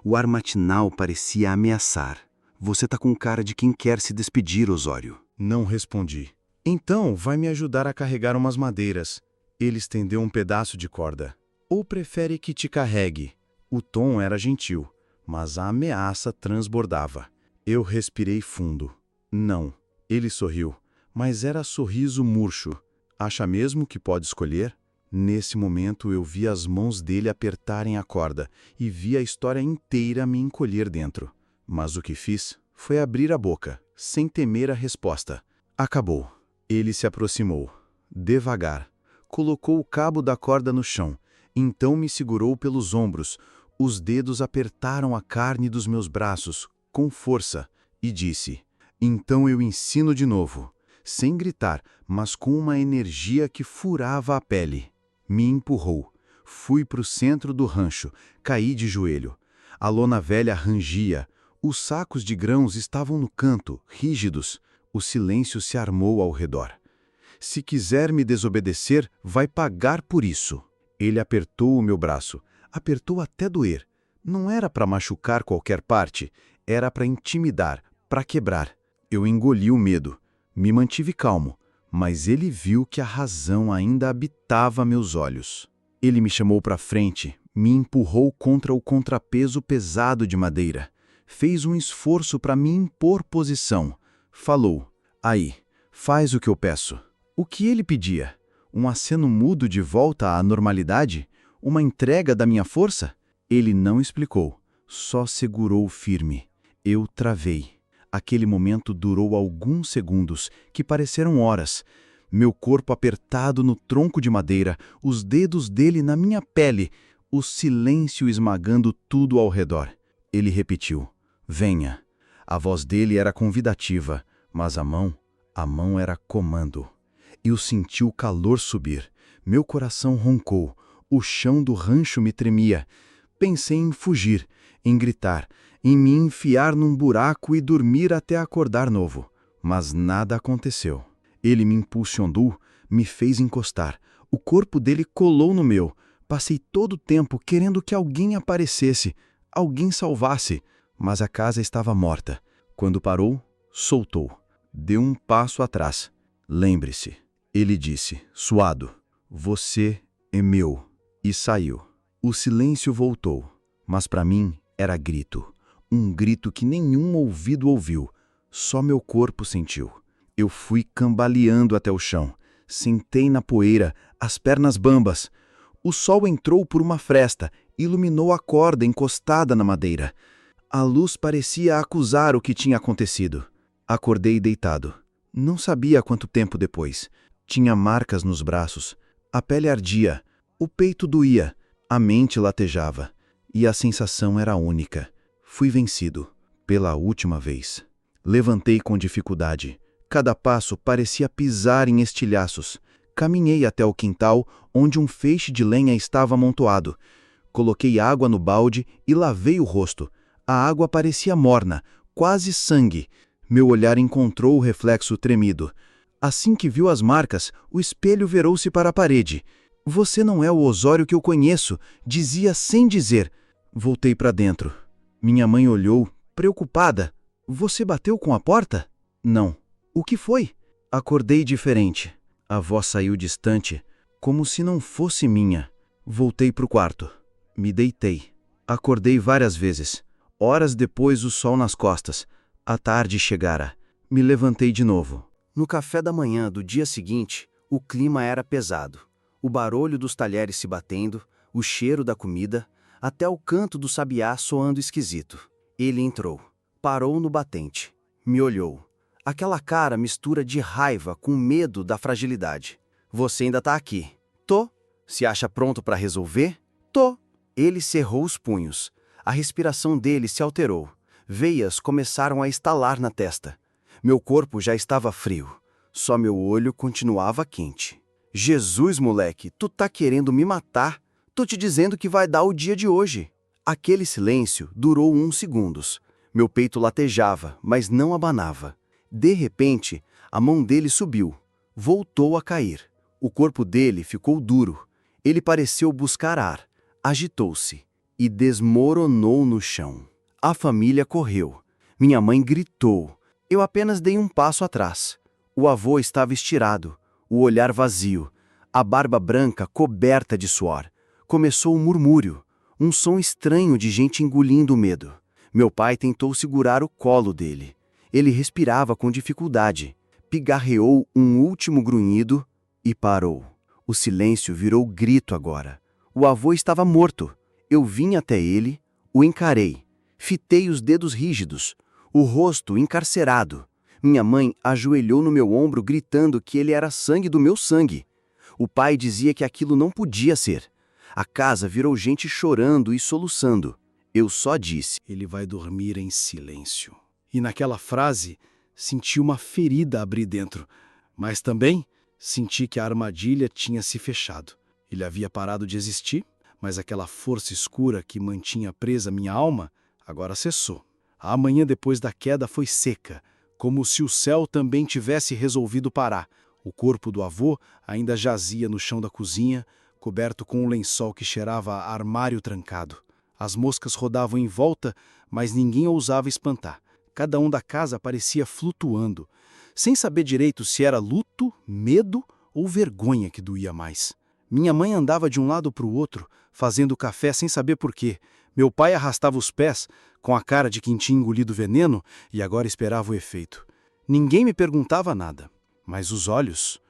O ar matinal parecia ameaçar. Você tá com cara de quem quer se despedir, Osório. Não respondi. Então, vai me ajudar a carregar umas madeiras. Ele estendeu um pedaço de corda. Ou prefere que te carregue? O tom era gentil, mas a ameaça transbordava. Eu respirei fundo. Não. Ele sorriu, mas era sorriso murcho. Acha mesmo que pode escolher? Nesse momento eu vi as mãos dele apertarem a corda e vi a história inteira me encolher dentro. Mas o que fiz foi abrir a boca, sem temer a resposta. Acabou. Ele se aproximou, devagar, colocou o cabo da corda no chão, então me segurou pelos ombros, os dedos apertaram a carne dos meus braços, com força, e disse: então eu ensino de novo, sem gritar, mas com uma energia que furava a pele. Me empurrou. Fui para o centro do rancho, caí de joelho. A lona velha rangia, os sacos de grãos estavam no canto, rígidos. O silêncio se armou ao redor. Se quiser me desobedecer, vai pagar por isso. Ele apertou o meu braço, apertou até doer. Não era para machucar qualquer parte, era para intimidar, para quebrar. Eu engoli o medo, me mantive calmo, mas ele viu que a razão ainda habitava meus olhos. Ele me chamou para frente, me empurrou contra o contrapeso pesado de madeira. Fez um esforço para me impor posição. Falou: aí, faz o que eu peço. O que ele pedia? Um aceno mudo de volta à normalidade? Uma entrega da minha força? Ele não explicou, só segurou firme. Eu travei. Aquele momento durou alguns segundos, que pareceram horas. Meu corpo apertado no tronco de madeira, os dedos dele na minha pele, o silêncio esmagando tudo ao redor. Ele repetiu: venha. A voz dele era convidativa, mas a mão era comando. Eu senti o calor subir, meu coração roncou, o chão do rancho me tremia. Pensei em fugir, em gritar, em me enfiar num buraco e dormir até acordar novo. Mas nada aconteceu. Ele me impulsionou, me fez encostar. O corpo dele colou no meu. Passei todo o tempo querendo que alguém aparecesse, alguém salvasse. Mas a casa estava morta. Quando parou, soltou. Deu um passo atrás. Lembre-se, ele disse, suado, você é meu. E saiu. O silêncio voltou, mas para mim era grito. Um grito que nenhum ouvido ouviu, só meu corpo sentiu. Eu fui cambaleando até o chão. Sentei na poeira, as pernas bambas. O sol entrou por uma fresta, iluminou a corda encostada na madeira. A luz parecia acusar o que tinha acontecido. Acordei deitado. Não sabia quanto tempo depois. Tinha marcas nos braços. A pele ardia. O peito doía. A mente latejava. E a sensação era única. Fui vencido. Pela última vez. Levantei com dificuldade. Cada passo parecia pisar em estilhaços. Caminhei até o quintal, onde um feixe de lenha estava amontoado. Coloquei água no balde e lavei o rosto. A água parecia morna, quase sangue. Meu olhar encontrou o reflexo tremido. Assim que viu as marcas, o espelho virou-se para a parede. Você não é o Osório que eu conheço, dizia sem dizer. Voltei para dentro. Minha mãe olhou, preocupada. Você bateu com a porta? Não. O que foi? Acordei diferente. A voz saiu distante, como se não fosse minha. Voltei para o quarto. Me deitei. Acordei várias vezes. Horas depois, o sol nas costas. A tarde chegara. Me levantei de novo. No café da manhã do dia seguinte, o clima era pesado. O barulho dos talheres se batendo, o cheiro da comida, até o canto do sabiá soando esquisito. Ele entrou. Parou no batente. Me olhou. Aquela cara mistura de raiva com medo da fragilidade. Você ainda tá aqui. Tô. Se acha pronto para resolver? Tô. Ele cerrou os punhos. A respiração dele se alterou. Veias começaram a estalar na testa. Meu corpo já estava frio. Só meu olho continuava quente. Jesus, moleque, tu tá querendo me matar? Tô te dizendo que vai dar o dia de hoje. Aquele silêncio durou uns segundos. Meu peito latejava, mas não abanava. De repente, a mão dele subiu. Voltou a cair. O corpo dele ficou duro. Ele pareceu buscar ar. Agitou-se e desmoronou no chão. A família correu. Minha mãe gritou. Eu apenas dei um passo atrás. O avô estava estirado, o olhar vazio, a barba branca coberta de suor. Começou um murmúrio, um som estranho de gente engolindo o medo. Meu pai tentou segurar o colo dele. Ele respirava com dificuldade, pigarreou um último grunhido e parou. O silêncio virou grito agora. O avô estava morto. Eu vim até ele, o encarei. Fitei os dedos rígidos, o rosto encarcerado. Minha mãe ajoelhou no meu ombro gritando que ele era sangue do meu sangue. O pai dizia que aquilo não podia ser. A casa virou gente chorando e soluçando. Eu só disse: Ele vai dormir em silêncio. E naquela frase, senti uma ferida abrir dentro, mas também senti que a armadilha tinha se fechado. Ele havia parado de existir, mas aquela força escura que mantinha presa minha alma agora cessou. A manhã depois da queda foi seca, como se o céu também tivesse resolvido parar. O corpo do avô ainda jazia no chão da cozinha, coberto com um lençol que cheirava a armário trancado. As moscas rodavam em volta, mas ninguém ousava espantar. Cada um da casa parecia flutuando, sem saber direito se era luto, medo ou vergonha que doía mais. Minha mãe andava de um lado para o outro, fazendo café sem saber por quê. Meu pai arrastava os pés, com a cara de quem tinha engolido veneno e agora esperava o efeito. Ninguém me perguntava nada, mas os olhos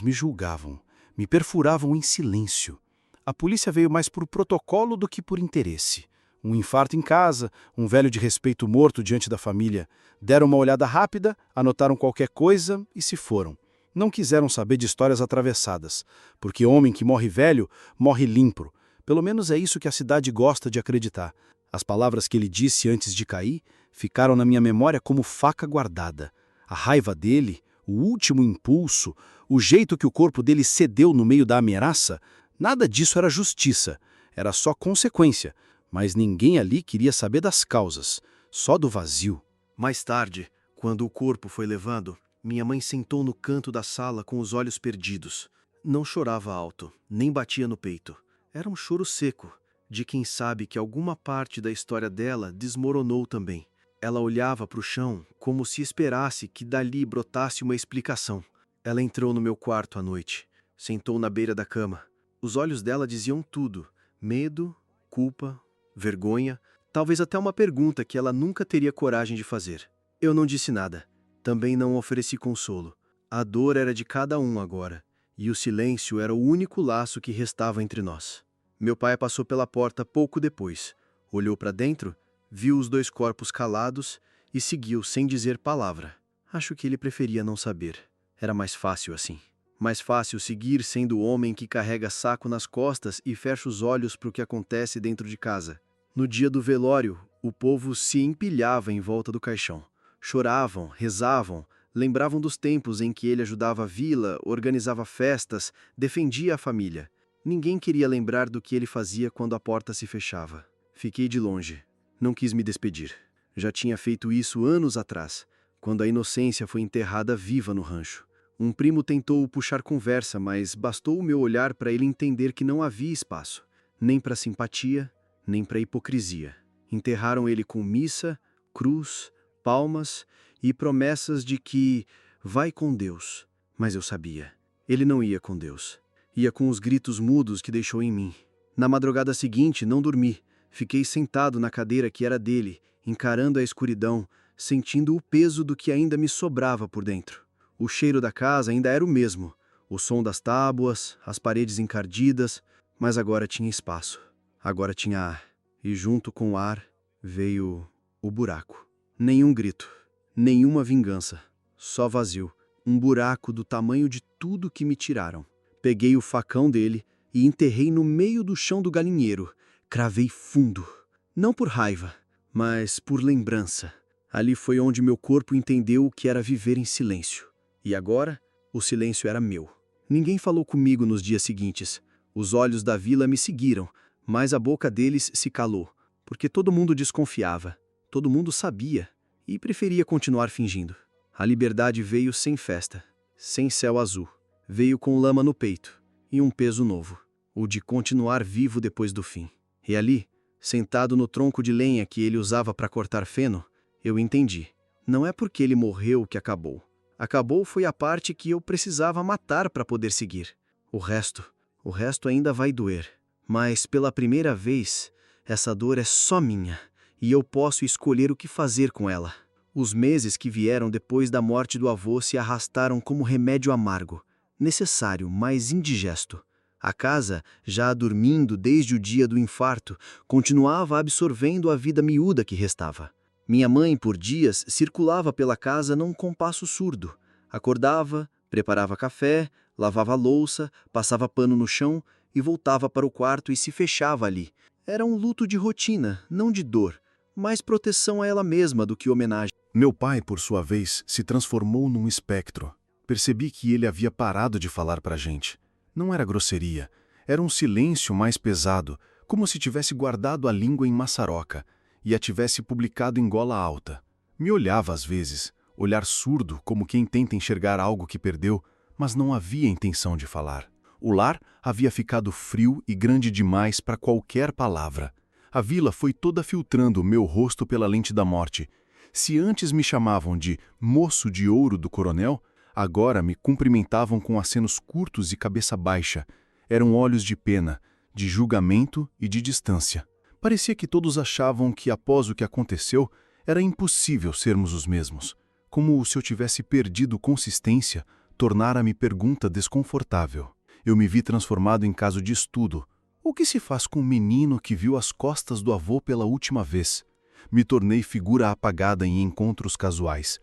me julgavam, me perfuravam em silêncio. A polícia veio mais por protocolo do que por interesse. Um infarto em casa, um velho de respeito morto diante da família. Deram uma olhada rápida, anotaram qualquer coisa e se foram. Não quiseram saber de histórias atravessadas, porque homem que morre velho, morre limpo. Pelo menos é isso que a cidade gosta de acreditar. As palavras que ele disse antes de cair ficaram na minha memória como faca guardada. A raiva dele, o último impulso, o jeito que o corpo dele cedeu no meio da ameaça, nada disso era justiça, era só consequência. Mas ninguém ali queria saber das causas, só do vazio. Mais tarde, quando o corpo foi levado, minha mãe sentou no canto da sala com os olhos perdidos. Não chorava alto, nem batia no peito. Era um choro seco, de quem sabe que alguma parte da história dela desmoronou também. Ela olhava para o chão como se esperasse que dali brotasse uma explicação. Ela entrou no meu quarto à noite, sentou na beira da cama. Os olhos dela diziam tudo: medo, culpa, vergonha, talvez até uma pergunta que ela nunca teria coragem de fazer. Eu não disse nada. Também não ofereci consolo. A dor era de cada um agora, e o silêncio era o único laço que restava entre nós. Meu pai passou pela porta pouco depois. Olhou para dentro, viu os dois corpos calados e seguiu sem dizer palavra. Acho que ele preferia não saber. Era mais fácil assim. Mais fácil seguir sendo o homem que carrega saco nas costas e fecha os olhos para o que acontece dentro de casa. No dia do velório, o povo se empilhava em volta do caixão. Choravam, rezavam, lembravam dos tempos em que ele ajudava a vila, organizava festas, defendia a família. Ninguém queria lembrar do que ele fazia quando a porta se fechava. Fiquei de longe. Não quis me despedir. Já tinha feito isso anos atrás, quando a inocência foi enterrada viva no rancho. Um primo tentou puxar conversa, mas bastou o meu olhar para ele entender que não havia espaço, nem para simpatia, nem para hipocrisia. Enterraram ele com missa, cruz, palmas e promessas de que vai com Deus. Mas eu sabia. Ele não ia com Deus. Ia com os gritos mudos que deixou em mim. Na madrugada seguinte, não dormi. Fiquei sentado na cadeira que era dele, encarando a escuridão, sentindo o peso do que ainda me sobrava por dentro. O cheiro da casa ainda era o mesmo. O som das tábuas, as paredes encardidas, mas agora tinha espaço. Agora tinha ar. E junto com o ar veio o buraco. Nenhum grito, nenhuma vingança. Só vazio. Um buraco do tamanho de tudo que me tiraram. Peguei o facão dele e enterrei no meio do chão do galinheiro. Cravei fundo. Não por raiva, mas por lembrança. Ali foi onde meu corpo entendeu o que era viver em silêncio. E agora, o silêncio era meu. Ninguém falou comigo nos dias seguintes. Os olhos da vila me seguiram, mas a boca deles se calou, porque todo mundo desconfiava, todo mundo sabia e preferia continuar fingindo. A liberdade veio sem festa, sem céu azul. Veio com lama no peito e um peso novo, o de continuar vivo depois do fim. E ali, sentado no tronco de lenha que ele usava para cortar feno, eu entendi. Não é porque ele morreu que acabou. Acabou foi a parte que eu precisava matar para poder seguir. O resto ainda vai doer. Mas pela primeira vez, essa dor é só minha e eu posso escolher o que fazer com ela. Os meses que vieram depois da morte do avô se arrastaram como remédio amargo, necessário, mas indigesto. A casa, já dormindo desde o dia do infarto, continuava absorvendo a vida miúda que restava. Minha mãe, por dias, circulava pela casa num compasso surdo. Acordava, preparava café, lavava a louça, passava pano no chão e voltava para o quarto e se fechava ali. Era um luto de rotina, não de dor, mais proteção a ela mesma do que homenagem. Meu pai, por sua vez, se transformou num espectro. Percebi que ele havia parado de falar pra gente. Não era grosseria, era um silêncio mais pesado, como se tivesse guardado a língua em maçaroca e a tivesse publicado em gola alta. Me olhava às vezes, olhar surdo como quem tenta enxergar algo que perdeu, mas não havia intenção de falar. O lar havia ficado frio e grande demais para qualquer palavra. A vila foi toda filtrando o meu rosto pela lente da morte. Se antes me chamavam de moço de ouro do coronel, agora me cumprimentavam com acenos curtos e cabeça baixa. Eram olhos de pena, de julgamento e de distância. Parecia que todos achavam que, após o que aconteceu, era impossível sermos os mesmos. Como se eu tivesse perdido consistência, tornara-me pergunta desconfortável. Eu me vi transformado em caso de estudo. O que se faz com um menino que viu as costas do avô pela última vez? Me tornei figura apagada em encontros casuais.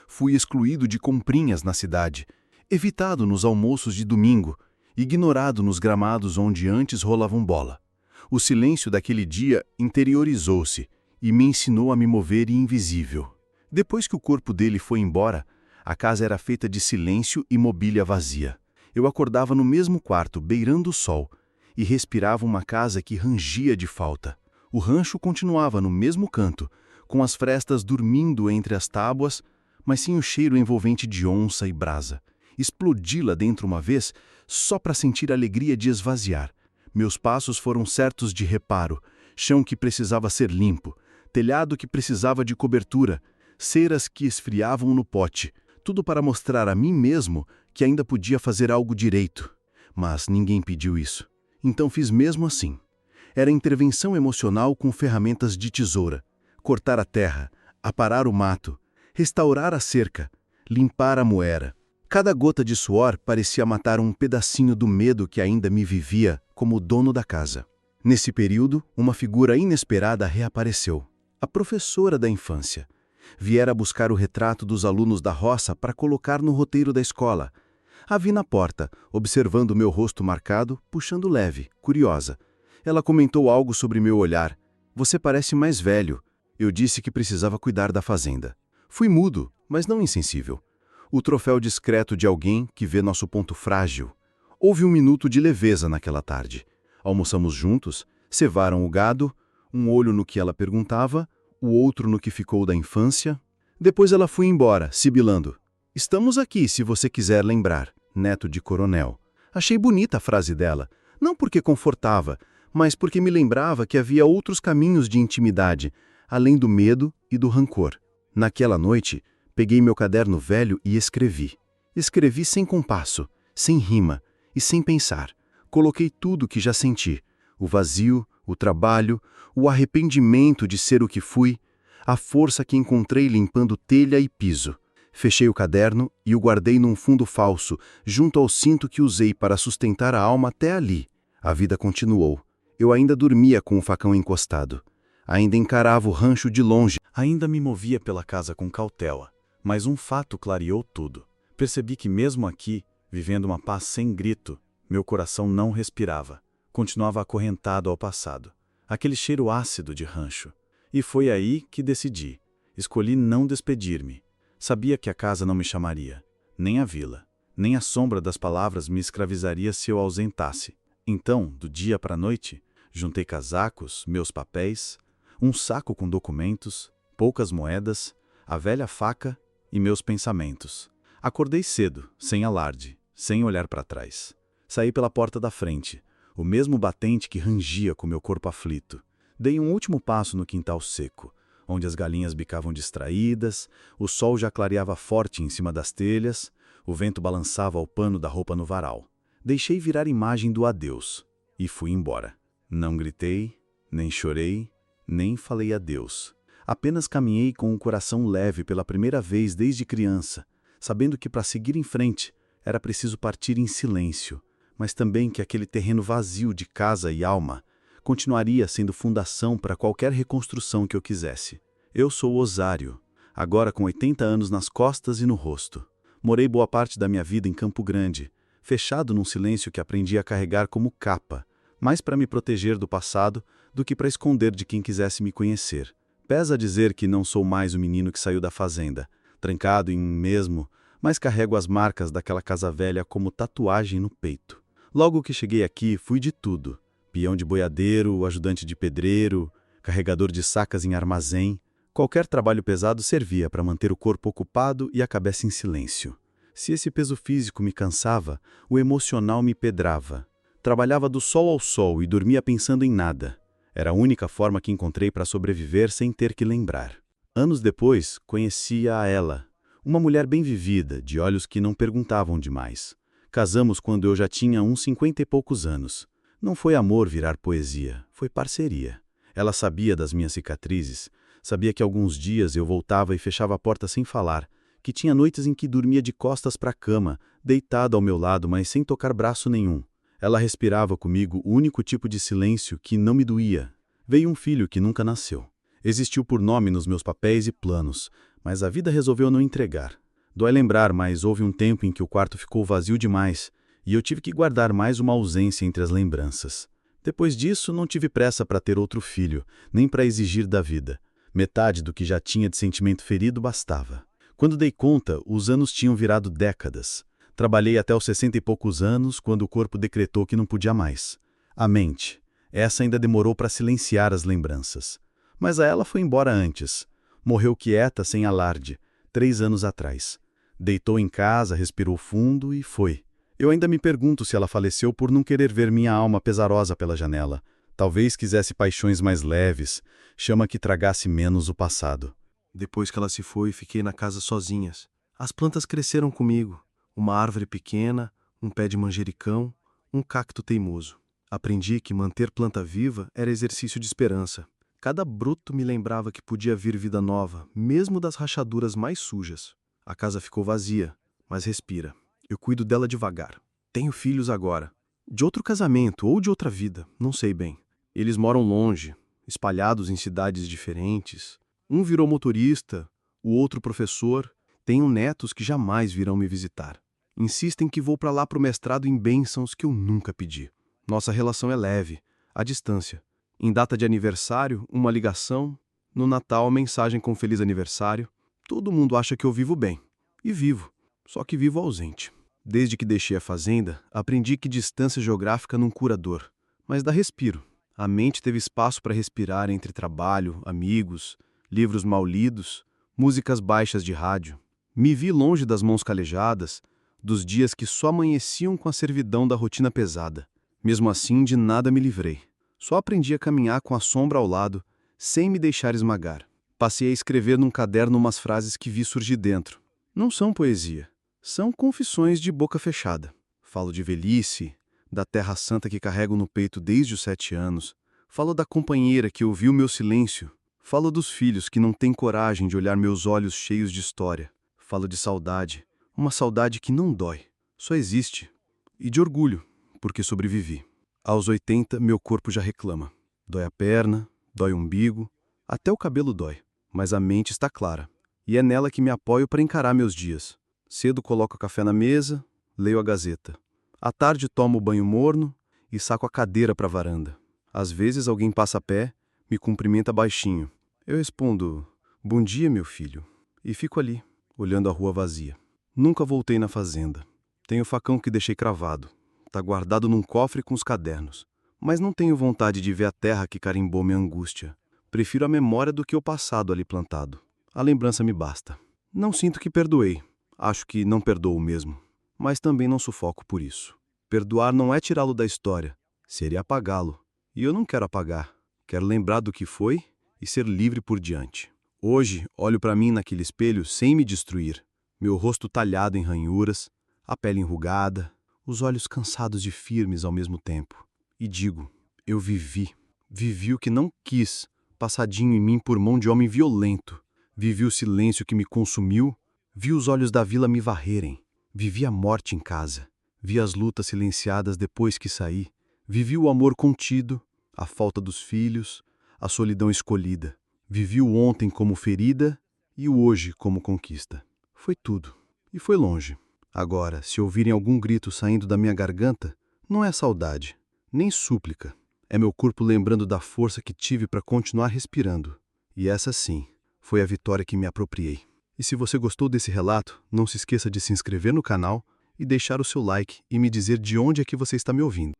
Fui excluído de comprinhas na cidade, evitado nos almoços de domingo, ignorado nos gramados onde antes rolavam bola. O silêncio daquele dia interiorizou-se e me ensinou a me mover invisível. Depois que o corpo dele foi embora, a casa era feita de silêncio e mobília vazia. Eu acordava no mesmo quarto, beirando o sol, e respirava uma casa que rangia de falta. O rancho continuava no mesmo canto, com as frestas dormindo entre as tábuas, mas sem o cheiro envolvente de onça e brasa. Explodi lá dentro uma vez, só para sentir a alegria de esvaziar. Meus passos foram certos de reparo, chão que precisava ser limpo, telhado que precisava de cobertura, ceras que esfriavam no pote, tudo para mostrar a mim mesmo que ainda podia fazer algo direito. Mas ninguém pediu isso. Então fiz mesmo assim. Era intervenção emocional com ferramentas de tesoura. Cortar a terra, aparar o mato, restaurar a cerca, limpar a moera. Cada gota de suor parecia matar um pedacinho do medo que ainda me vivia como dono da casa. Nesse período, uma figura inesperada reapareceu. A professora da infância. Viera buscar o retrato dos alunos da roça para colocar no roteiro da escola. A vi na porta, observando meu rosto marcado, puxando leve, curiosa. Ela comentou algo sobre meu olhar. Você parece mais velho. Eu disse que precisava cuidar da fazenda. Fui mudo, mas não insensível. O troféu discreto de alguém que vê nosso ponto frágil. Houve um minuto de leveza naquela tarde. Almoçamos juntos, cevaram o gado, um olho no que ela perguntava, o outro no que ficou da infância. Depois ela foi embora, sibilando. Estamos aqui se você quiser lembrar, neto de coronel. Achei bonita a frase dela, não porque confortava, mas porque me lembrava que havia outros caminhos de intimidade, além do medo e do rancor. Naquela noite, peguei meu caderno velho e escrevi. Escrevi sem compasso, sem rima e sem pensar. Coloquei tudo o que já senti: o vazio, o trabalho, o arrependimento de ser o que fui, a força que encontrei limpando telha e piso. Fechei o caderno e o guardei num fundo falso, junto ao cinto que usei para sustentar a alma até ali. A vida continuou. Eu ainda dormia com o facão encostado. Ainda encarava o rancho de longe. Ainda me movia pela casa com cautela. Mas um fato clareou tudo. Percebi que mesmo aqui, vivendo uma paz sem grito, meu coração não respirava. Continuava acorrentado ao passado. Aquele cheiro ácido de rancho. E foi aí que decidi. Escolhi não despedir-me. Sabia que a casa não me chamaria, nem a vila, nem a sombra das palavras me escravizaria se eu ausentasse. Então, do dia para a noite, juntei casacos, meus papéis, um saco com documentos, poucas moedas, a velha faca e meus pensamentos. Acordei cedo, sem alarde, sem olhar para trás. Saí pela porta da frente, o mesmo batente que rangia com meu corpo aflito. Dei um último passo no quintal seco, onde as galinhas bicavam distraídas, o sol já clareava forte em cima das telhas, o vento balançava o pano da roupa no varal. Deixei virar imagem do adeus e fui embora. Não gritei, nem chorei, nem falei adeus. Apenas caminhei com o coração leve pela primeira vez desde criança, sabendo que para seguir em frente era preciso partir em silêncio, mas também que aquele terreno vazio de casa e alma continuaria sendo fundação para qualquer reconstrução que eu quisesse. Eu sou Osário, agora com 80 anos nas costas e no rosto. Morei boa parte da minha vida em Campo Grande, fechado num silêncio que aprendi a carregar como capa, mais para me proteger do passado do que para esconder de quem quisesse me conhecer. Pesa dizer que não sou mais o menino que saiu da fazenda, trancado em mim mesmo, mas carrego as marcas daquela casa velha como tatuagem no peito. Logo que cheguei aqui, fui de tudo. Peão de boiadeiro, ajudante de pedreiro, carregador de sacas em armazém. Qualquer trabalho pesado servia para manter o corpo ocupado e a cabeça em silêncio. Se esse peso físico me cansava, o emocional me pedrava. Trabalhava do sol ao sol e dormia pensando em nada. Era a única forma que encontrei para sobreviver sem ter que lembrar. Anos depois, conhecia a ela, uma mulher bem vivida, de olhos que não perguntavam demais. Casamos quando eu já tinha uns 50 e poucos anos. Não foi amor virar poesia, foi parceria. Ela sabia das minhas cicatrizes, sabia que alguns dias eu voltava e fechava a porta sem falar, que tinha noites em que dormia de costas para a cama, deitado ao meu lado, mas sem tocar braço nenhum. Ela respirava comigo o único tipo de silêncio que não me doía. Veio um filho que nunca nasceu. Existiu por nome nos meus papéis e planos, mas a vida resolveu não entregar. Dói lembrar, mas houve um tempo em que o quarto ficou vazio demais, e eu tive que guardar mais uma ausência entre as lembranças. Depois disso, não tive pressa para ter outro filho, nem para exigir da vida. Metade do que já tinha de sentimento ferido bastava. Quando dei conta, os anos tinham virado décadas. Trabalhei até os 60 e poucos anos, quando o corpo decretou que não podia mais. A mente, essa ainda demorou para silenciar as lembranças. Mas a ela foi embora antes. Morreu quieta, sem alarde, 3 anos atrás. Deitou em casa, respirou fundo e foi. Eu ainda me pergunto se ela faleceu por não querer ver minha alma pesarosa pela janela. Talvez quisesse paixões mais leves, chama que tragasse menos o passado. Depois que ela se foi, fiquei na casa sozinhas. As plantas cresceram comigo. Uma árvore pequena, um pé de manjericão, um cacto teimoso. Aprendi que manter planta viva era exercício de esperança. Cada broto me lembrava que podia vir vida nova, mesmo das rachaduras mais sujas. A casa ficou vazia, mas respira. Eu cuido dela devagar. Tenho filhos agora. De outro casamento ou de outra vida, não sei bem. Eles moram longe, espalhados em cidades diferentes. Um virou motorista, o outro professor. Tenho netos que jamais virão me visitar. Insistem que vou para lá pro mestrado em bênçãos que eu nunca pedi. Nossa relação é leve, à distância. Em data de aniversário, uma ligação. No Natal, mensagem com feliz aniversário. Todo mundo acha que eu vivo bem. E vivo, só que vivo ausente. Desde que deixei a fazenda, aprendi que distância geográfica não cura dor, mas dá respiro. A mente teve espaço para respirar entre trabalho, amigos, livros mal lidos, músicas baixas de rádio. Me vi longe das mãos calejadas, dos dias que só amanheciam com a servidão da rotina pesada. Mesmo assim, de nada me livrei. Só aprendi a caminhar com a sombra ao lado, sem me deixar esmagar. Passei a escrever num caderno umas frases que vi surgir dentro. Não são poesia, são confissões de boca fechada. Falo de velhice, da terra santa que carrego no peito desde os 7 anos. Falo da companheira que ouviu meu silêncio. Falo dos filhos que não têm coragem de olhar meus olhos cheios de história. Falo de saudade, uma saudade que não dói, só existe. E de orgulho, porque sobrevivi. Aos 80, meu corpo já reclama. Dói a perna, dói o umbigo, até o cabelo dói. Mas a mente está clara. E é nela que me apoio para encarar meus dias. Cedo coloco café na mesa, leio a Gazeta. À tarde tomo banho morno e saco a cadeira para a varanda. Às vezes alguém passa a pé, me cumprimenta baixinho. Eu respondo, bom dia, meu filho. E fico ali, olhando a rua vazia. Nunca voltei na fazenda. Tenho o facão que deixei cravado. Tá guardado num cofre com os cadernos. Mas não tenho vontade de ver a terra que carimbou minha angústia. Prefiro a memória do que o passado ali plantado. A lembrança me basta. Não sinto que perdoei. Acho que não perdoo mesmo. Mas também não sufoco por isso. Perdoar não é tirá-lo da história. Seria apagá-lo. E eu não quero apagar. Quero lembrar do que foi e ser livre por diante. Hoje, olho para mim naquele espelho sem me destruir. Meu rosto talhado em ranhuras, a pele enrugada, os olhos cansados de firmes ao mesmo tempo. E digo, eu vivi. Vivi o que não quis, passadinho em mim por mão de homem violento. Vivi o silêncio que me consumiu, vi os olhos da vila me varrerem. Vivi a morte em casa, vi as lutas silenciadas depois que saí. Vivi o amor contido, a falta dos filhos, a solidão escolhida. Vivi o ontem como ferida e o hoje como conquista. Foi tudo, e foi longe. Agora, se ouvirem algum grito saindo da minha garganta, não é saudade, nem súplica. É meu corpo lembrando da força que tive para continuar respirando. E essa sim, foi a vitória que me apropriei. E se você gostou desse relato, não se esqueça de se inscrever no canal e deixar o seu like e me dizer de onde é que você está me ouvindo.